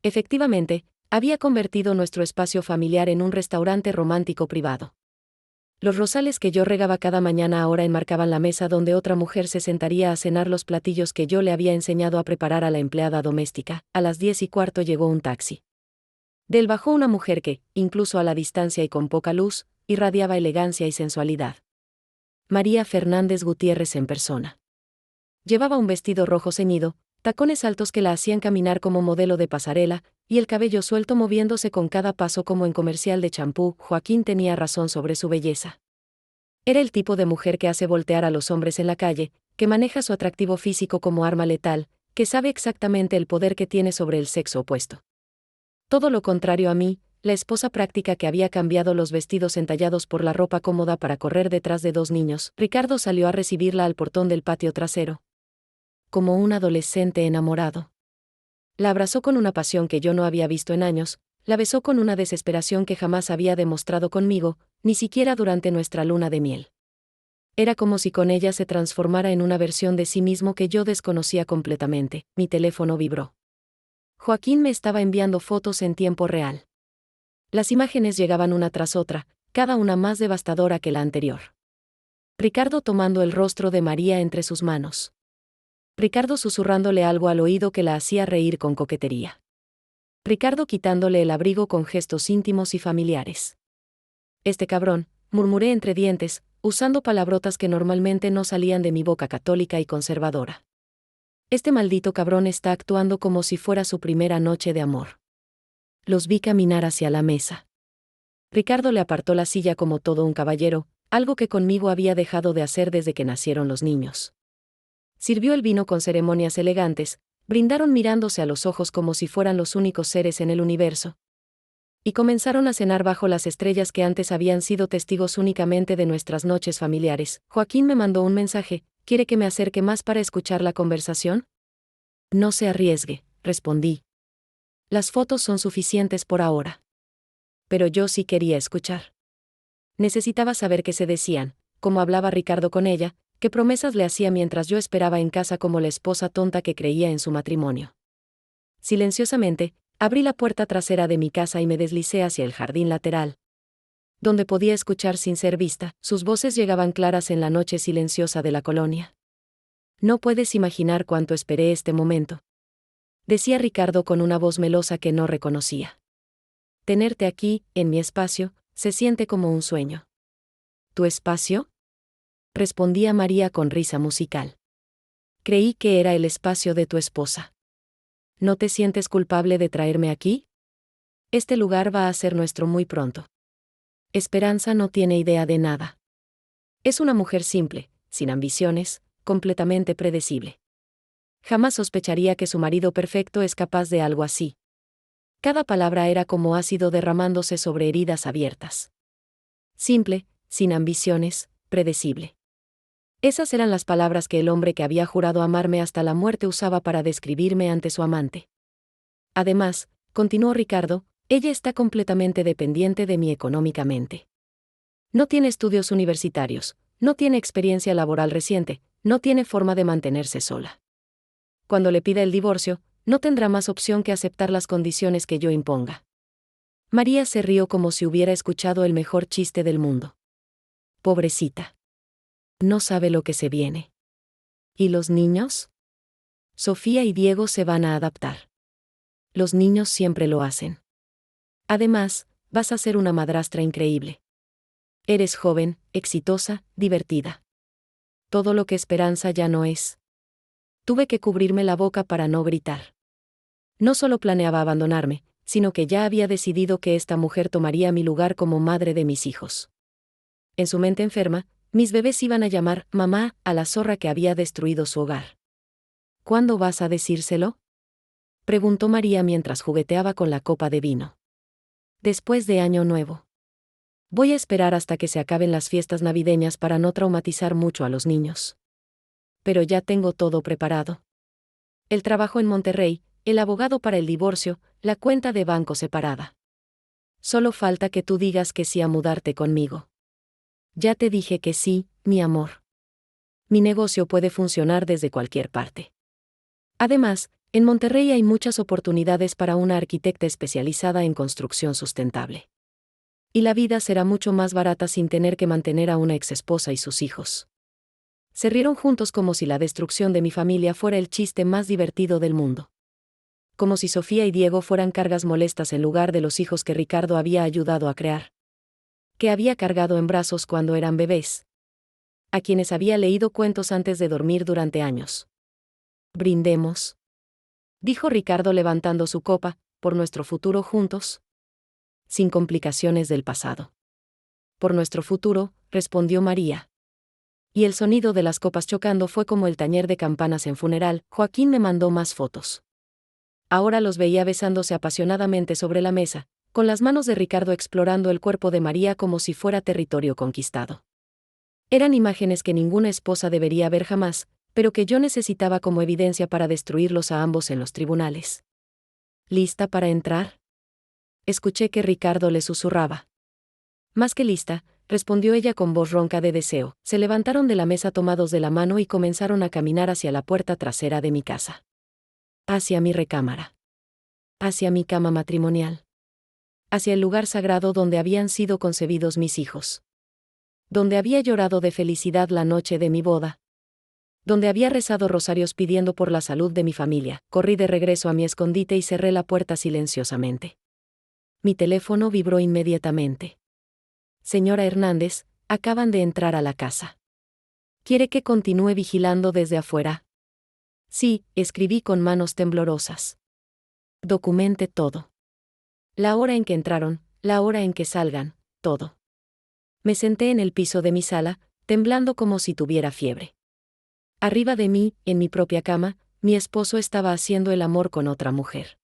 Speaker 1: Efectivamente, había convertido nuestro espacio familiar en un restaurante romántico privado. Los rosales que yo regaba cada mañana ahora enmarcaban la mesa donde otra mujer se sentaría a cenar los platillos que yo le había enseñado a preparar a la empleada doméstica. A las 10:15 llegó un taxi. De él bajó una mujer que, incluso a la distancia y con poca luz, irradiaba elegancia y sensualidad. María Fernández Gutiérrez en persona. Llevaba un vestido rojo ceñido, tacones altos que la hacían caminar como modelo de pasarela, y el cabello suelto moviéndose con cada paso como en comercial de champú. Joaquín tenía razón sobre su belleza. Era el tipo de mujer que hace voltear a los hombres en la calle, que maneja su atractivo físico como arma letal, que sabe exactamente el poder que tiene sobre el sexo opuesto. Todo lo contrario a mí, la esposa práctica que había cambiado los vestidos entallados por la ropa cómoda para correr detrás de dos niños. Ricardo salió a recibirla al portón del patio trasero. Como un adolescente enamorado. La abrazó con una pasión que yo no había visto en años, la besó con una desesperación que jamás había demostrado conmigo, ni siquiera durante nuestra luna de miel. Era como si con ella se transformara en una versión de sí mismo que yo desconocía completamente. Mi teléfono vibró. Joaquín me estaba enviando fotos en tiempo real. Las imágenes llegaban una tras otra, cada una más devastadora que la anterior. Ricardo tomando el rostro de María entre sus manos. Ricardo susurrándole algo al oído que la hacía reír con coquetería. Ricardo quitándole el abrigo con gestos íntimos y familiares. Este cabrón, murmuré entre dientes, usando palabrotas que normalmente no salían de mi boca católica y conservadora. Este maldito cabrón está actuando como si fuera su primera noche de amor. Los vi caminar hacia la mesa. Ricardo le apartó la silla como todo un caballero, algo que conmigo había dejado de hacer desde que nacieron los niños. Sirvió el vino con ceremonias elegantes, Brindaron mirándose a los ojos como si fueran los únicos seres en el universo. Y comenzaron a cenar bajo las estrellas que antes habían sido testigos únicamente de nuestras noches familiares. Joaquín me mandó un mensaje. ¿Quiere que me acerque más para escuchar la conversación? No se arriesgue, respondí. Las fotos son suficientes por ahora. Pero yo sí quería escuchar. Necesitaba saber qué se decían, cómo hablaba Ricardo con ella, qué promesas le hacía mientras yo esperaba en casa como la esposa tonta que creía en su matrimonio. Silenciosamente, abrí la puerta trasera de mi casa y me deslicé hacia el jardín lateral, donde podía escuchar sin ser vista. Sus voces llegaban claras en la noche silenciosa de la colonia. No puedes imaginar cuánto esperé este momento, decía Ricardo con una voz melosa que no reconocía. Tenerte aquí, en mi espacio, se siente como un sueño. ¿Tu espacio? Respondía María con risa musical. Creí que era el espacio de tu esposa. ¿No te sientes culpable de traerme aquí? Este lugar va a ser nuestro muy pronto. Esperanza no tiene idea de nada. Es una mujer simple, sin ambiciones, completamente predecible. Jamás sospecharía que su marido perfecto es capaz de algo así. Cada palabra era como ácido derramándose sobre heridas abiertas. Simple, sin ambiciones, predecible. Esas eran las palabras que el hombre que había jurado amarme hasta la muerte usaba para describirme ante su amante. Además, continuó Ricardo, ella está completamente dependiente de mí económicamente. No tiene estudios universitarios, no tiene experiencia laboral reciente, no tiene forma de mantenerse sola. Cuando le pida el divorcio, no tendrá más opción que aceptar las condiciones que yo imponga. María se rió como si hubiera escuchado el mejor chiste del mundo. Pobrecita. No sabe lo que se viene. ¿Y los niños? Sofía y Diego se van a adaptar. Los niños siempre lo hacen. Además, vas a ser una madrastra increíble. Eres joven, exitosa, divertida. Todo lo que Esperanza ya no es. Tuve que cubrirme la boca para no gritar. No solo planeaba abandonarme, sino que ya había decidido que esta mujer tomaría mi lugar como madre de mis hijos. En su mente enferma, mis bebés iban a llamar mamá a la zorra que había destruido su hogar. ¿Cuándo vas a decírselo? Preguntó María mientras jugueteaba con la copa de vino. Después de Año Nuevo. Voy a esperar hasta que se acaben las fiestas navideñas para no traumatizar mucho a los niños. Pero ya tengo todo preparado. El trabajo en Monterrey, el abogado para el divorcio, la cuenta de banco separada. Solo falta que tú digas que sí a mudarte conmigo. Ya te dije que sí, mi amor. Mi negocio puede funcionar desde cualquier parte. Además, en Monterrey hay muchas oportunidades para una arquitecta especializada en construcción sustentable. Y la vida será mucho más barata sin tener que mantener a una exesposa y sus hijos. Se rieron juntos como si la destrucción de mi familia fuera el chiste más divertido del mundo. Como si Sofía y Diego fueran cargas molestas en lugar de los hijos que Ricardo había ayudado a crear. Que había cargado en brazos cuando eran bebés. A quienes había leído cuentos antes de dormir durante años. Brindemos, dijo Ricardo levantando su copa, por nuestro futuro juntos. Sin complicaciones del pasado. Por nuestro futuro, respondió María. Y el sonido de las copas chocando fue como el tañer de campanas en funeral. Joaquín me mandó más fotos. Ahora los veía besándose apasionadamente sobre la mesa, con las manos de Ricardo explorando el cuerpo de María como si fuera territorio conquistado. Eran imágenes que ninguna esposa debería ver jamás, pero que yo necesitaba como evidencia para destruirlos a ambos en los tribunales. ¿Lista para entrar? Escuché que Ricardo le susurraba. Más que lista, respondió ella con voz ronca de deseo. Se levantaron de la mesa tomados de la mano y comenzaron a caminar hacia la puerta trasera de mi casa. Hacia mi recámara. Hacia mi cama matrimonial. Hacia el lugar sagrado donde habían sido concebidos mis hijos. Donde había llorado de felicidad la noche de mi boda. Donde había rezado rosarios pidiendo por la salud de mi familia. Corrí de regreso a mi escondite y cerré la puerta silenciosamente. Mi teléfono vibró inmediatamente. Señora Hernández, acaban de entrar a la casa. ¿Quiere que continúe vigilando desde afuera? Sí, escribí con manos temblorosas. Documente todo. La hora en que entraron, la hora en que salgan, todo. Me senté en el piso de mi sala, temblando como si tuviera fiebre. Arriba de mí, en mi propia cama, mi esposo estaba haciendo el amor con otra mujer.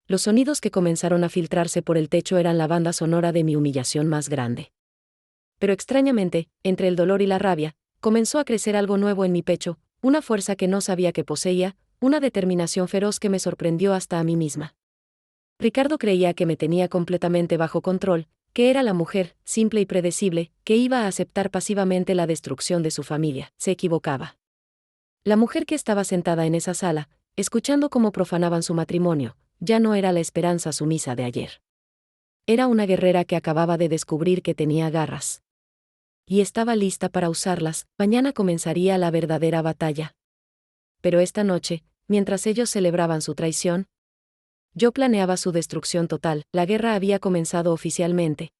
Speaker 1: Los sonidos que comenzaron a filtrarse por el techo eran la banda sonora de mi humillación más grande. Pero extrañamente, entre el dolor y la rabia, comenzó a crecer algo nuevo en mi pecho, una fuerza que no sabía que poseía, una determinación feroz que me sorprendió hasta a mí misma. Ricardo creía que me tenía completamente bajo control, que era la mujer, simple y predecible, que iba a aceptar pasivamente la destrucción de su familia. Se equivocaba. La mujer que estaba sentada en esa sala, escuchando cómo profanaban su matrimonio, ya no era la Esperanza sumisa de ayer. Era una guerrera que acababa de descubrir que tenía garras. Y estaba lista para usarlas. Mañana comenzaría la verdadera batalla. Pero esta noche, mientras ellos celebraban su traición, yo planeaba su destrucción total. La guerra había comenzado oficialmente.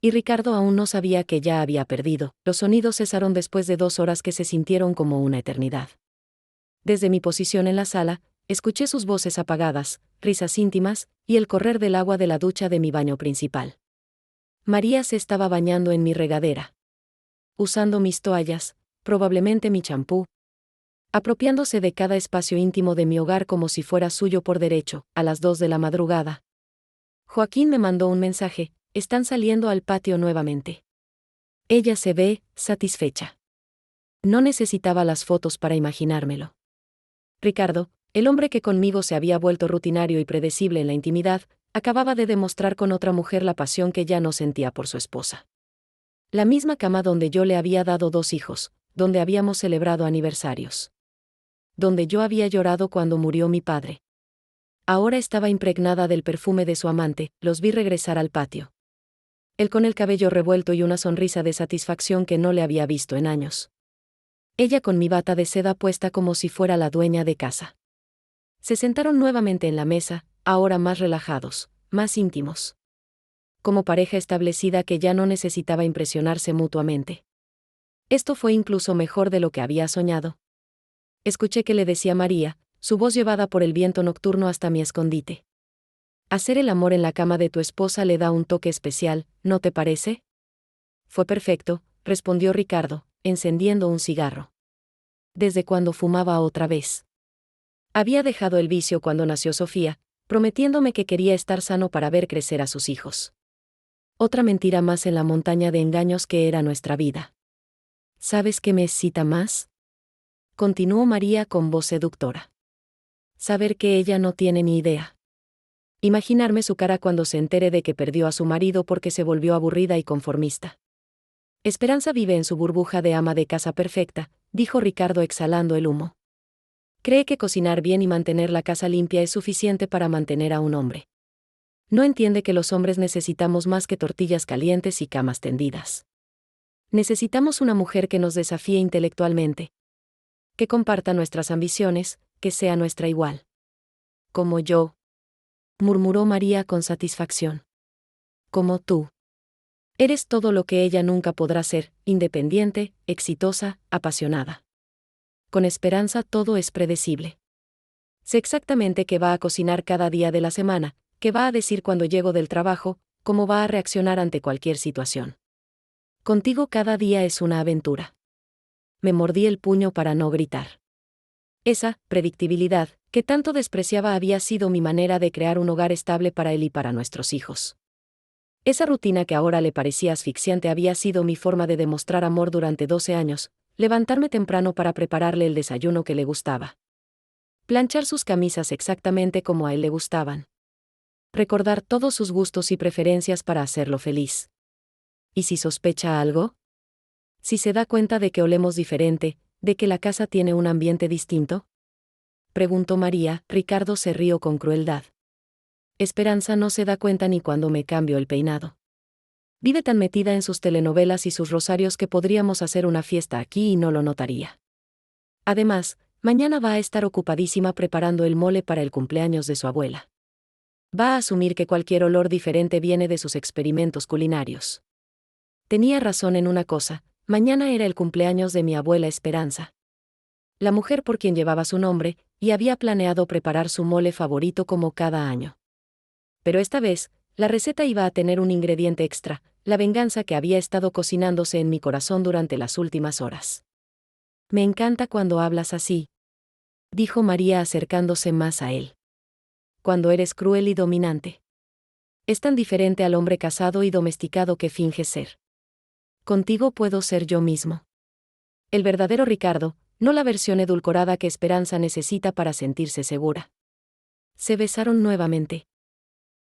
Speaker 1: Y Ricardo aún no sabía que ya había perdido. Los sonidos cesaron después de 2 horas que se sintieron como una eternidad. Desde mi posición en la sala, escuché sus voces apagadas, risas íntimas, y el correr del agua de la ducha de mi baño principal. María se estaba bañando en mi regadera. Usando mis toallas, probablemente mi champú. Apropiándose de cada espacio íntimo de mi hogar como si fuera suyo por derecho. A las 2 de la madrugada. Joaquín me mandó un mensaje: están saliendo al patio nuevamente. Ella se ve satisfecha. No necesitaba las fotos para imaginármelo. Ricardo, el hombre que conmigo se había vuelto rutinario y predecible en la intimidad, acababa de demostrar con otra mujer la pasión que ya no sentía por su esposa. La misma cama donde yo le había dado 2 hijos, donde habíamos celebrado aniversarios. Donde yo había llorado cuando murió mi padre. Ahora estaba impregnada del perfume de su amante. Los vi regresar al patio. Él con el cabello revuelto y una sonrisa de satisfacción que no le había visto en años. Ella con mi bata de seda puesta como si fuera la dueña de casa. Se sentaron nuevamente en la mesa, ahora más relajados, más íntimos. Como pareja establecida que ya no necesitaba impresionarse mutuamente. Esto fue incluso mejor de lo que había soñado. Escuché que le decía María, su voz llevada por el viento nocturno hasta mi escondite. Hacer el amor en la cama de tu esposa le da un toque especial, ¿no te parece? Fue perfecto, respondió Ricardo, encendiendo un cigarro. ¿Desde cuándo fumaba otra vez? Había dejado el vicio cuando nació Sofía, prometiéndome que quería estar sano para ver crecer a sus hijos. Otra mentira más en la montaña de engaños que era nuestra vida. ¿Sabes qué me excita más? Continuó María con voz seductora. Saber que ella no tiene ni idea. Imaginarme su cara cuando se entere de que perdió a su marido porque se volvió aburrida y conformista. Esperanza vive en su burbuja de ama de casa perfecta, dijo Ricardo exhalando el humo. Cree que cocinar bien y mantener la casa limpia es suficiente para mantener a un hombre. No entiende que los hombres necesitamos más que tortillas calientes y camas tendidas. Necesitamos una mujer que nos desafíe intelectualmente. Que comparta nuestras ambiciones, que sea nuestra igual. Como yo, murmuró María con satisfacción. Como tú. Eres todo lo que ella nunca podrá ser, independiente, exitosa, apasionada. Con Esperanza todo es predecible. Sé exactamente qué va a cocinar cada día de la semana, qué va a decir cuando llego del trabajo, cómo va a reaccionar ante cualquier situación. Contigo cada día es una aventura. Me mordí el puño para no gritar. Esa predictibilidad, que tanto despreciaba, había sido mi manera de crear un hogar estable para él y para nuestros hijos. Esa rutina que ahora le parecía asfixiante había sido mi forma de demostrar amor durante 12 años, levantarme temprano para prepararle el desayuno que le gustaba. Planchar sus camisas exactamente como a él le gustaban. Recordar todos sus gustos y preferencias para hacerlo feliz. ¿Y si sospecha algo? ¿Si se da cuenta de que olemos diferente, de que la casa tiene un ambiente distinto? Preguntó María. Ricardo se rió con crueldad. Esperanza no se da cuenta ni cuando me cambio el peinado. Vive tan metida en sus telenovelas y sus rosarios que podríamos hacer una fiesta aquí y no lo notaría. Además, mañana va a estar ocupadísima preparando el mole para el cumpleaños de su abuela. Va a asumir que cualquier olor diferente viene de sus experimentos culinarios. Tenía razón en una cosa, mañana era el cumpleaños de mi abuela Esperanza. La mujer por quien llevaba su nombre, y había planeado preparar su mole favorito como cada año. Pero esta vez, la receta iba a tener un ingrediente extra, la venganza que había estado cocinándose en mi corazón durante las últimas horas. Me encanta cuando hablas así. dijo María acercándose más a él. Cuando eres cruel y dominante. Es tan diferente al hombre casado y domesticado que finge ser. Contigo puedo ser yo mismo. El verdadero Ricardo, no la versión edulcorada que Esperanza necesita para sentirse segura. Se besaron nuevamente.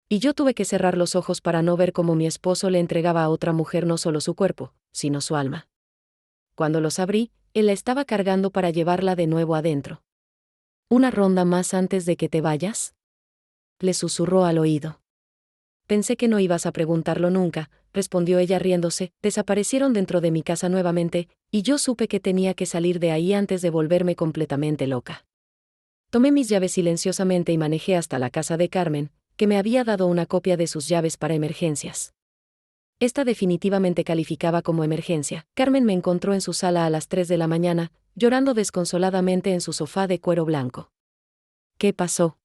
Speaker 1: Y yo tuve que cerrar los ojos para no ver cómo mi esposo le entregaba a otra mujer no solo su cuerpo, sino su alma. Cuando los abrí, él la estaba cargando para llevarla de nuevo adentro. ¿Una ronda más antes de que te vayas?, le susurró al oído. Pensé que no ibas a preguntarlo nunca, respondió ella riéndose. Desaparecieron dentro de mi casa nuevamente, y yo supe que tenía que salir de ahí antes de volverme completamente loca. Tomé mis llaves silenciosamente y manejé hasta la casa de Carmen, que me había dado una copia de sus llaves para emergencias. Esta definitivamente calificaba como emergencia. Carmen me encontró en su sala a las 3 de la mañana, llorando desconsoladamente en su sofá de cuero blanco. ¿Qué pasó?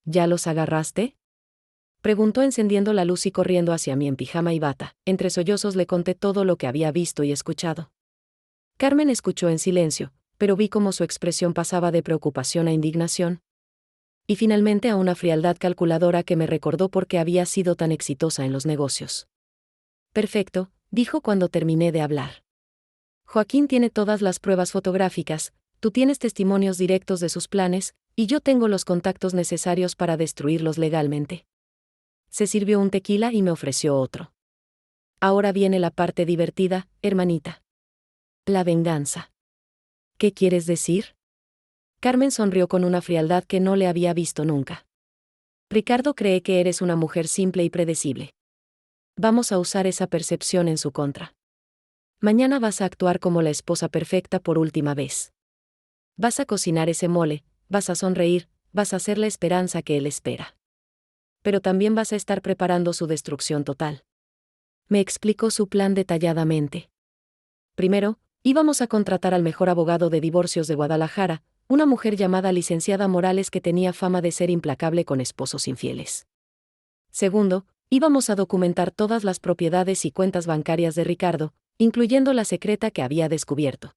Speaker 1: ¿Ya los agarraste?, preguntó encendiendo la luz y corriendo hacia mí en pijama y bata. Entre sollozos le conté todo lo que había visto y escuchado. Carmen escuchó en silencio, pero vi cómo su expresión pasaba de preocupación a indignación. Y finalmente a una frialdad calculadora que me recordó por qué había sido tan exitosa en los negocios. Perfecto, dijo cuando terminé de hablar. Joaquín tiene todas las pruebas fotográficas, tú tienes testimonios directos de sus planes, y yo tengo los contactos necesarios para destruirlos legalmente. Se sirvió un tequila y me ofreció otro. Ahora viene la parte divertida, hermanita. La venganza. ¿Qué quieres decir? Carmen sonrió con una frialdad que no le había visto nunca. Ricardo cree que eres una mujer simple y predecible. Vamos a usar esa percepción en su contra. Mañana vas a actuar como la esposa perfecta por última vez. Vas a cocinar ese mole, vas a sonreír, vas a ser la esperanza que él espera. Pero también vas a estar preparando su destrucción total. Me explicó su plan detalladamente. Primero, íbamos a contratar al mejor abogado de divorcios de Guadalajara, una mujer llamada licenciada Morales que tenía fama de ser implacable con esposos infieles. Segundo, íbamos a documentar todas las propiedades y cuentas bancarias de Ricardo, incluyendo la secreta que había descubierto.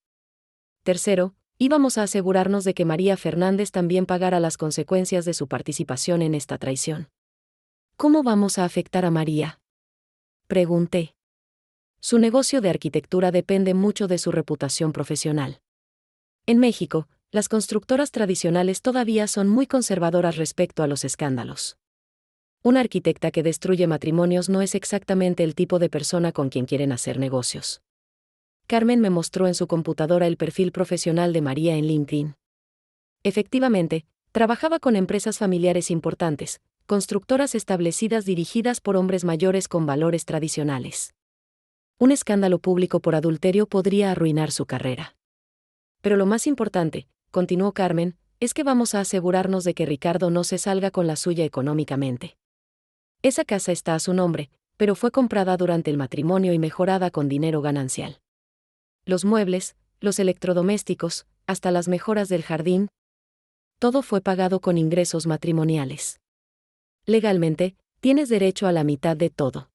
Speaker 1: Tercero, íbamos a asegurarnos de que María Fernández también pagara las consecuencias de su participación en esta traición. ¿Cómo vamos a afectar a María?, pregunté. Su negocio de arquitectura depende mucho de su reputación profesional. En México, las constructoras tradicionales todavía son muy conservadoras respecto a los escándalos. Una arquitecta que destruye matrimonios no es exactamente el tipo de persona con quien quieren hacer negocios. Carmen me mostró en su computadora el perfil profesional de María en LinkedIn. Efectivamente, trabajaba con empresas familiares importantes, constructoras establecidas dirigidas por hombres mayores con valores tradicionales. Un escándalo público por adulterio podría arruinar su carrera. Pero lo más importante, continuó Carmen, es que vamos a asegurarnos de que Ricardo no se salga con la suya económicamente. Esa casa está a su nombre, pero fue comprada durante el matrimonio y mejorada con dinero ganancial. Los muebles, los electrodomésticos, hasta las mejoras del jardín, todo fue pagado con ingresos matrimoniales. Legalmente, tienes derecho a la mitad de todo.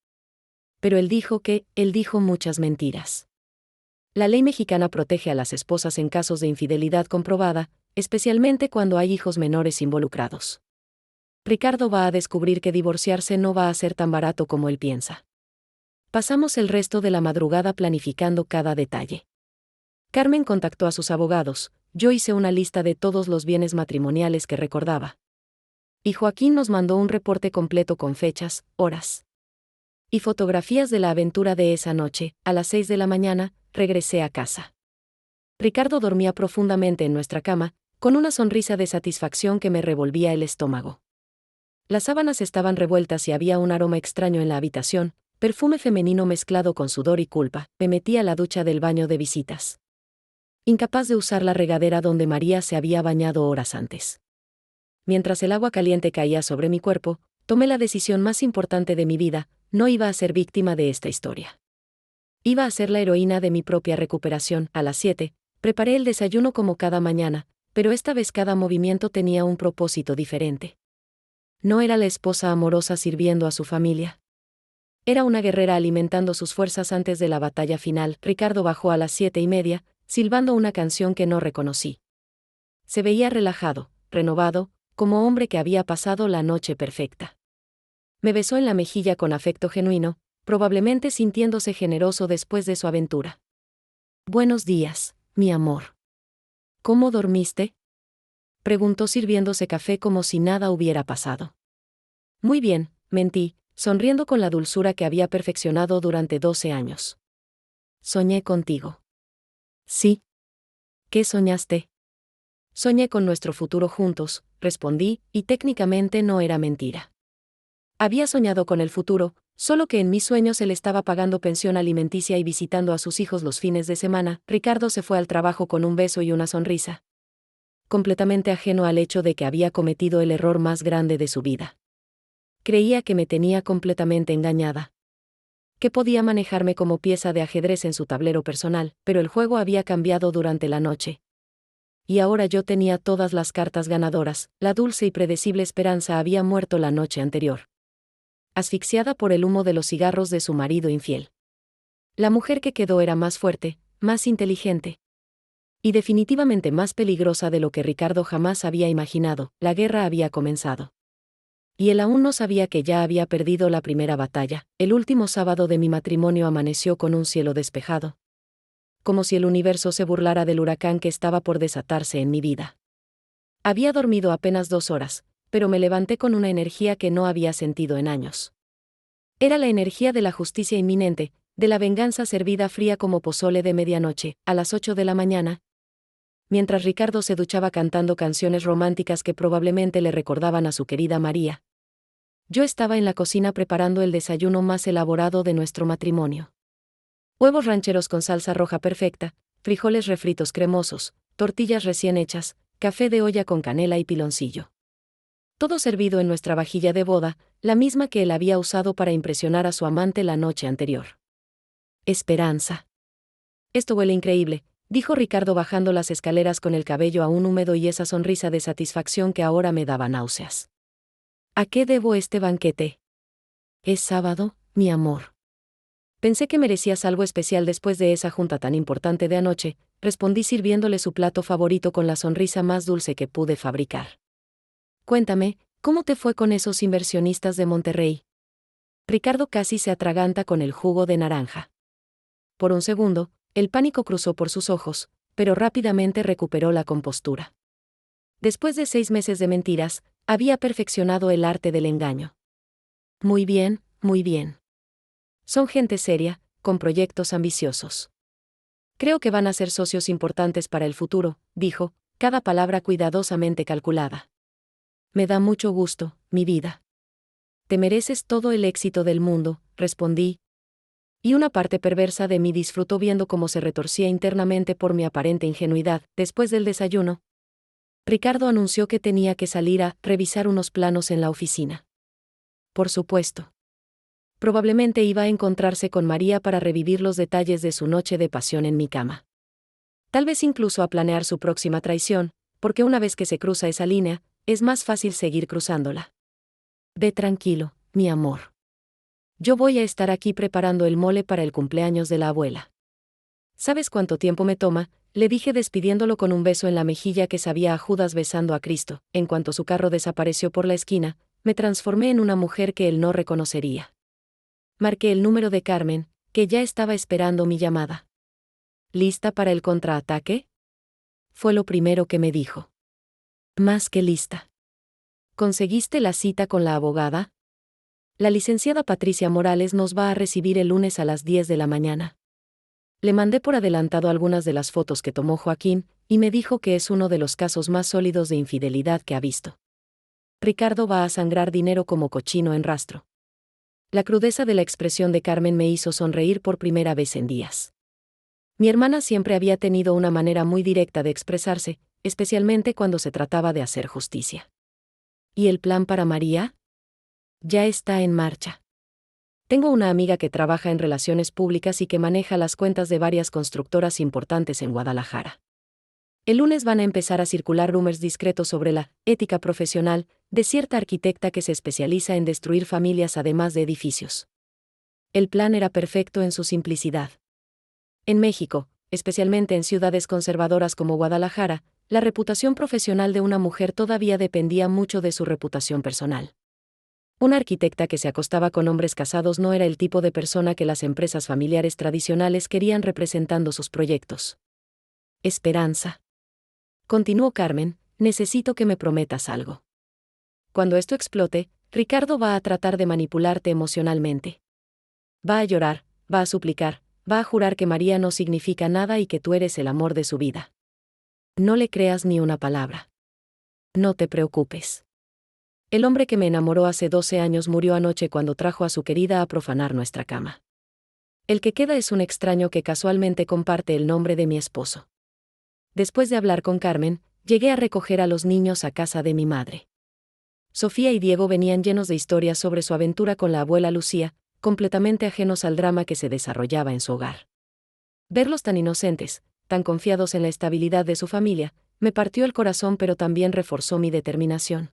Speaker 1: Pero él dijo muchas mentiras. La ley mexicana protege a las esposas en casos de infidelidad comprobada, especialmente cuando hay hijos menores involucrados. Ricardo va a descubrir que divorciarse no va a ser tan barato como él piensa. Pasamos el resto de la madrugada planificando cada detalle. Carmen contactó a sus abogados, yo hice una lista de todos los bienes matrimoniales que recordaba. Y Joaquín nos mandó un reporte completo con fechas, horas y fotografías de la aventura de esa noche. A las 6 de la mañana, regresé a casa. Ricardo dormía profundamente en nuestra cama, con una sonrisa de satisfacción que me revolvía el estómago. Las sábanas estaban revueltas y había un aroma extraño en la habitación, perfume femenino mezclado con sudor y culpa. Me metí a la ducha del baño de visitas. Incapaz de usar la regadera donde María se había bañado horas antes. Mientras el agua caliente caía sobre mi cuerpo, tomé la decisión más importante de mi vida: no iba a ser víctima de esta historia. Iba a ser la heroína de mi propia recuperación. A las 7, preparé el desayuno como cada mañana, pero esta vez cada movimiento tenía un propósito diferente. No era la esposa amorosa sirviendo a su familia. Era una guerrera alimentando sus fuerzas antes de la batalla final. Ricardo bajó a las 7:30, silbando una canción que no reconocí. se veía relajado, renovado, como hombre que había pasado la noche perfecta. Me besó en la mejilla con afecto genuino, probablemente sintiéndose generoso después de su aventura. «Buenos días, mi amor. ¿Cómo dormiste?», preguntó sirviéndose café como si nada hubiera pasado. «Muy bien», mentí, sonriendo con la dulzura que había perfeccionado durante 12 años. «Soñé contigo». «Sí». «¿Qué soñaste?». «Soñé con nuestro futuro juntos», respondí, y técnicamente no era mentira. Había soñado con el futuro, solo que en mis sueños él estaba pagando pensión alimenticia y visitando a sus hijos los fines de semana. Ricardo se fue al trabajo con un beso y una sonrisa. Completamente ajeno al hecho de que había cometido el error más grande de su vida. Creía que me tenía completamente engañada. Que podía manejarme como pieza de ajedrez en su tablero personal, pero el juego había cambiado durante la noche. Y ahora yo tenía todas las cartas ganadoras. La dulce y predecible Esperanza había muerto la noche anterior, asfixiada por el humo de los cigarros de su marido infiel. La mujer que quedó era más fuerte, más inteligente. Y definitivamente más peligrosa de lo que Ricardo jamás había imaginado. La guerra había comenzado. Y él aún no sabía que ya había perdido la primera batalla. El último sábado de mi matrimonio amaneció con un cielo despejado. Como si el universo se burlara del huracán que estaba por desatarse en mi vida. Había dormido apenas 2 horas, pero me levanté con una energía que no había sentido en años. Era la energía de la justicia inminente, de la venganza servida fría como pozole de medianoche, a las 8 de la mañana. Mientras Ricardo se duchaba cantando canciones románticas que probablemente le recordaban a su querida María. Yo estaba en la cocina preparando el desayuno más elaborado de nuestro matrimonio. Huevos rancheros con salsa roja perfecta, frijoles refritos cremosos, tortillas recién hechas, café de olla con canela y piloncillo. Todo servido en nuestra vajilla de boda, la misma que él había usado para impresionar a su amante la noche anterior. Esperanza. Esto huele increíble, dijo Ricardo bajando las escaleras con el cabello aún húmedo y esa sonrisa de satisfacción que ahora me daba náuseas. ¿A qué debo este banquete? Es sábado, mi amor. Pensé que merecías algo especial después de esa junta tan importante de anoche, respondí sirviéndole su plato favorito con la sonrisa más dulce que pude fabricar. Cuéntame, ¿cómo te fue con esos inversionistas de Monterrey? Ricardo casi se atraganta con el jugo de naranja. Por un segundo, el pánico cruzó por sus ojos, pero rápidamente recuperó la compostura. Después de 6 meses de mentiras, había perfeccionado el arte del engaño. Muy bien, muy bien. Son gente seria, con proyectos ambiciosos. Creo que van a ser socios importantes para el futuro, dijo, cada palabra cuidadosamente calculada. Me da mucho gusto, mi vida. Te mereces todo el éxito del mundo, respondí. Y una parte perversa de mí disfrutó viendo cómo se retorcía internamente por mi aparente ingenuidad. Después del desayuno, Ricardo anunció que tenía que salir a revisar unos planos en la oficina. Por supuesto. Probablemente iba a encontrarse con María para revivir los detalles de su noche de pasión en mi cama. Tal vez incluso a planear su próxima traición, porque una vez que se cruza esa línea, es más fácil seguir cruzándola. Ve tranquilo, mi amor. Yo voy a estar aquí preparando el mole para el cumpleaños de la abuela. ¿Sabes cuánto tiempo me toma?, le dije despidiéndolo con un beso en la mejilla que sabía a Judas besando a Cristo. En cuanto su carro desapareció por la esquina, me transformé en una mujer que él no reconocería. Marqué el número de Carmen, que ya estaba esperando mi llamada. ¿Lista para el contraataque?, fue lo primero que me dijo. Más que lista. ¿Conseguiste la cita con la abogada? La licenciada Patricia Morales nos va a recibir el lunes a las 10 de la mañana. Le mandé por adelantado algunas de las fotos que tomó Joaquín, y me dijo que es uno de los casos más sólidos de infidelidad que ha visto. Ricardo va a sangrar dinero como cochino en rastro. La crudeza de la expresión de Carmen me hizo sonreír por primera vez en días. Mi hermana siempre había tenido una manera muy directa de expresarse, especialmente cuando se trataba de hacer justicia. ¿Y el plan para María? Ya está en marcha. Tengo una amiga que trabaja en relaciones públicas y que maneja las cuentas de varias constructoras importantes en Guadalajara. El lunes van a empezar a circular rumores discretos sobre la ética profesional de cierta arquitecta que se especializa en destruir familias además de edificios. El plan era perfecto en su simplicidad. En México, especialmente en ciudades conservadoras como Guadalajara, la reputación profesional de una mujer todavía dependía mucho de su reputación personal. Una arquitecta que se acostaba con hombres casados no era el tipo de persona que las empresas familiares tradicionales querían representando sus proyectos. Esperanza. Continuó Carmen, necesito que me prometas algo. Cuando esto explote, Ricardo va a tratar de manipularte emocionalmente. Va a llorar, va a suplicar, va a jurar que María no significa nada y que tú eres el amor de su vida. No le creas ni una palabra. No te preocupes. El hombre que me enamoró hace 12 años murió anoche cuando trajo a su querida a profanar nuestra cama. El que queda es un extraño que casualmente comparte el nombre de mi esposo. Después de hablar con Carmen, llegué a recoger a los niños a casa de mi madre. Sofía y Diego venían llenos de historias sobre su aventura con la abuela Lucía, completamente ajenos al drama que se desarrollaba en su hogar. Verlos tan inocentes, tan confiados en la estabilidad de su familia, me partió el corazón pero también reforzó mi determinación.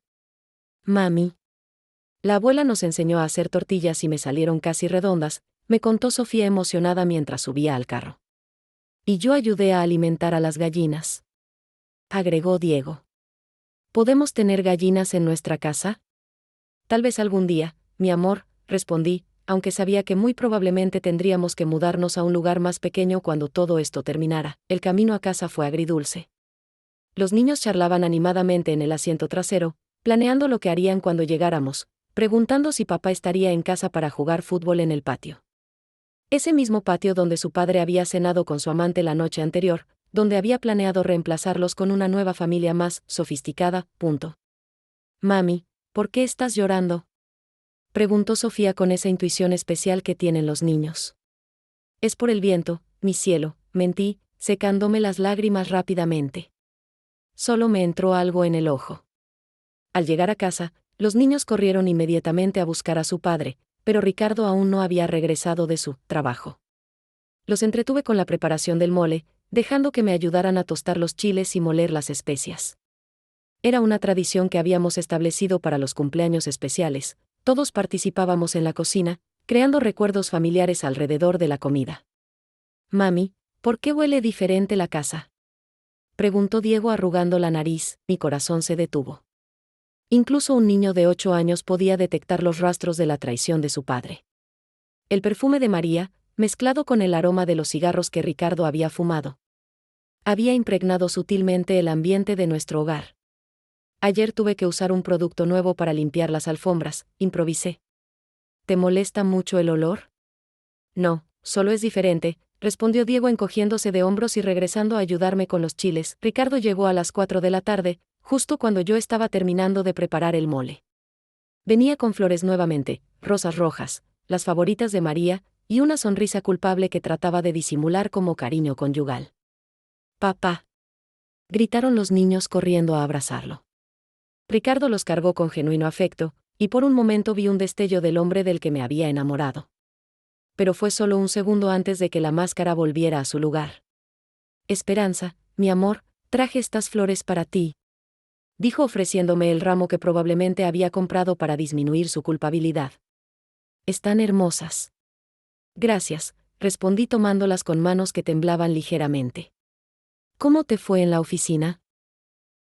Speaker 1: Mami. La abuela nos enseñó a hacer tortillas y me salieron casi redondas, me contó Sofía emocionada mientras subía al carro. Y yo ayudé a alimentar a las gallinas. Agregó Diego. ¿Podemos tener gallinas en nuestra casa? Tal vez algún día, mi amor, respondí, aunque sabía que muy probablemente tendríamos que mudarnos a un lugar más pequeño cuando todo esto terminara. El camino a casa fue agridulce. Los niños charlaban animadamente en el asiento trasero, planeando lo que harían cuando llegáramos, preguntando si papá estaría en casa para jugar fútbol en el patio. Ese mismo patio donde su padre había cenado con su amante la noche anterior, donde había planeado reemplazarlos con una nueva familia más sofisticada. Mami, ¿por qué estás llorando? Preguntó Sofía con esa intuición especial que tienen los niños. Es por el viento, mi cielo, mentí, secándome las lágrimas rápidamente. Solo me entró algo en el ojo. Al llegar a casa, los niños corrieron inmediatamente a buscar a su padre, pero Ricardo aún no había regresado de su trabajo. Los entretuve con la preparación del mole, dejando que me ayudaran a tostar los chiles y moler las especias. Era una tradición que habíamos establecido para los cumpleaños especiales. Todos participábamos en la cocina, creando recuerdos familiares alrededor de la comida. Mami, ¿por qué huele diferente la casa? Preguntó Diego arrugando la nariz, mi corazón se detuvo. Incluso un niño de 8 años podía detectar los rastros de la traición de su padre. El perfume de María, mezclado con el aroma de los cigarros que Ricardo había fumado, había impregnado sutilmente el ambiente de nuestro hogar. Ayer tuve que usar un producto nuevo para limpiar las alfombras, improvisé. ¿Te molesta mucho el olor? No, solo es diferente, respondió Diego encogiéndose de hombros y regresando a ayudarme con los chiles. Ricardo llegó a las 4 de la tarde, justo cuando yo estaba terminando de preparar el mole. Venía con flores nuevamente, rosas rojas, las favoritas de María, y una sonrisa culpable que trataba de disimular como cariño conyugal. «Papá», gritaron los niños corriendo a abrazarlo. Ricardo los cargó con genuino afecto, y por un momento vi un destello del hombre del que me había enamorado. Pero fue solo un segundo antes de que la máscara volviera a su lugar. «Esperanza, mi amor, traje estas flores para ti», dijo ofreciéndome el ramo que probablemente había comprado para disminuir su culpabilidad. «Están hermosas». «Gracias», respondí tomándolas con manos que temblaban ligeramente. «¿Cómo te fue en la oficina?».